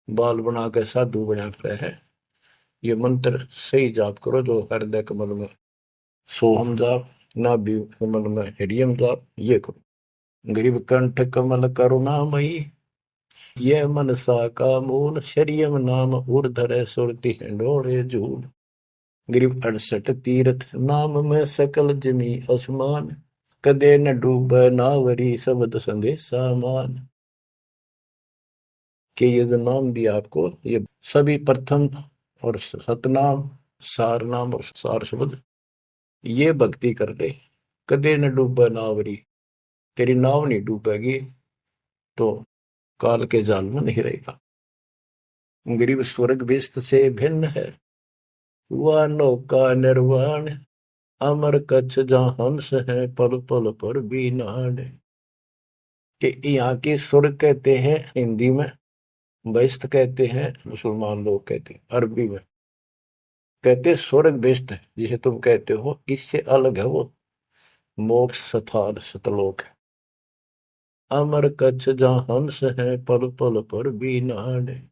बाल बना के साधु बना कर है। ये मंत्र सही जाप करो, जो हृदय कमल में सोहम जाप, नाभि कमल में हरियम जाप, ये करो। गरीब कंठ कमल करुणामयी, ये मनसा का मूल, शरियम नाम उर्धर सुरति हिंडोड़े झूल। गरीब 68 तीर्थ नाम में सकल जमी आसमान, कदे न डूब नावरी शब्द संदेशा मान। कि ये जो नाम दिया आपको, ये सभी प्रथम और सतनाम, सार नाम और सार शब्द, ये भक्ति कर ले, कदे न डूबे नावरी, तेरी नाव नहीं डूबेगी तो काल के जाल में नहीं रहेगा। गरीब स्वर्ग बेस्त से भिन्न है, वह नौका निर्वाण, अमर कच्छ जहाँ हंस है, पल पल पर बीनान। कि यहाँ की स्वर्ग कहते हैं हिंदी में, बेस्त कहते हैं मुसलमान लोग कहते हैं, अरबी में कहते हैं स्वर्ग बेस्त है, जिसे तुम कहते हो, इससे अलग है वो मोक्ष स्थान सतलोक है। अमर कच्छ जहाँ हंस है, पल पल पर बीनान।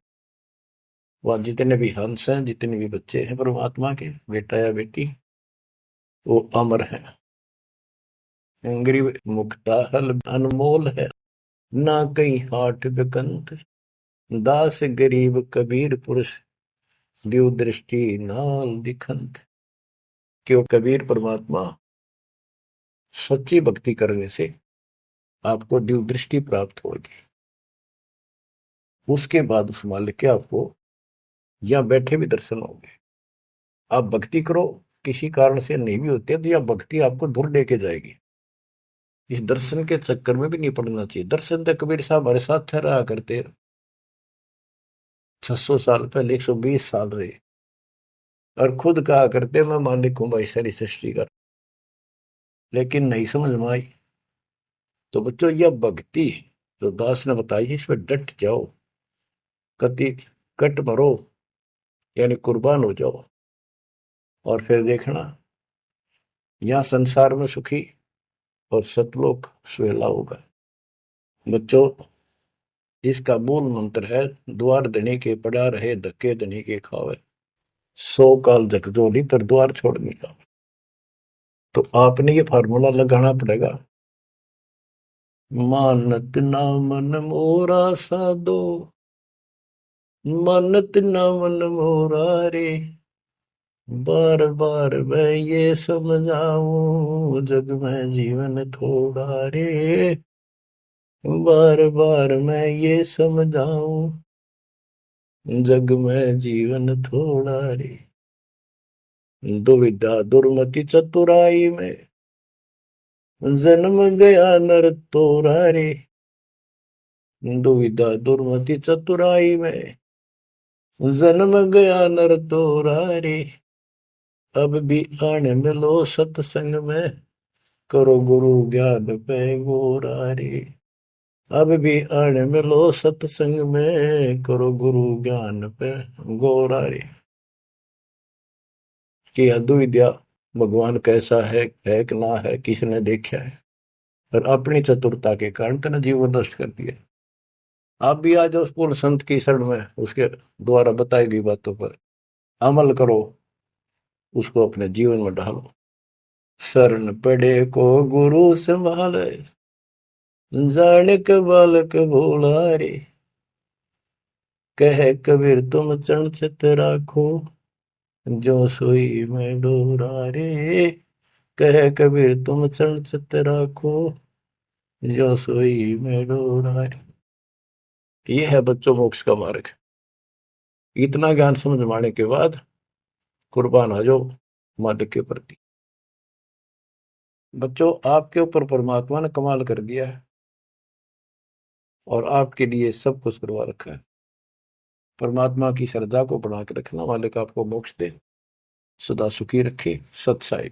वह जितने भी हंस हैं, जितने भी बच्चे हैं परमात्मा के, बेटा या बेटी, वो अमर है। गरीब मुक्ता हल अनमोल है, ना कहीं हाट बिकंत, दास गरीब कबीर पुरुष, दिव दृष्टि नाल दिखंत। क्यों कबीर परमात्मा सच्ची भक्ति करने से आपको दिव दृष्टि प्राप्त होगी। उसके बाद उस मालिक के आपको यहाँ बैठे भी दर्शन होंगे। आप भक्ति करो, किसी कारण से नहीं भी होते तो यह भक्ति आपको दूर लेके जाएगी। इस दर्शन के चक्कर में भी नहीं पड़ना चाहिए। दर्शन तो कबीर साहब हमारे साथ रहा करते, 600 साल पहले, 120 साल रहे, और खुद कहा करते मैं मालिक हूं भाई सारी सृष्टि का। लेकिन नहीं समझ में आई। तो बच्चों, यह भक्ति जो दास ने बताई है, इस पर डट जाओ, कति कट मरो, यानी कुर्बान हो जाओ, और फिर देखना यहां संसार में सुखी और सतलोक सुहेला होगा। बच्चों, इसका मूल मंत्र है, द्वार धनी के पड़ा रहे, धक्के धनी के खावे, 100 काल झकझोली पर द्वार छोड़ने का। तो आपने ये फार्मूला लगाना पड़ेगा। मानत ना मन मोरा साधो, मानत ना मन मोरा रे, बार बार मैं ये समझाऊं, जग में जीवन थोड़ा रे, बार बार मैं ये समझाऊं, जग में जीवन थोड़ा रे। दुविधा दुर्मति चतुराई में, जन्म गया नर तोरा रे, दुविधा दुर्मति चतुराई में, जन्म गया नर तोरा रे, अब भी आने मिलो सत्संग में, करो गुरु ज्ञान पे गोरा रे। अब भी आने मिलो सत्संग में, करो गुरु ज्ञान पे गोरा रे। कि अद्विद्या भगवान कैसा है कि ना है, किसने देखा है, और अपनी चतुरता के कारण तेने जीवन नष्ट कर दिया। आप भी आ जाओ पूर्ण संत की शरण में, उसके द्वारा बताई गई बातों पर अमल करो, उसको अपने जीवन में ढालो। शरण पड़े को गुरु संभाले, जाने के बालक भोला रे, कह कबीर तुम चरण चित राखो, जो सोई में डोरा रे, कह कबीर तुम चरण चित राखो, जो सोई में डोरा रे। ये है बच्चों मोक्ष का मार्ग। इतना ज्ञान समझ में आने के बाद कुर्बान आ जाओ मालिक के प्रति। बच्चों, आपके ऊपर परमात्मा ने कमाल कर दिया है, और आपके लिए सब कुछ करवा रखा है। परमात्मा की श्रद्धा को बढ़ा के रखना, मालिक आपको मोक्ष दे, सदा सुखी रखे। सत साई।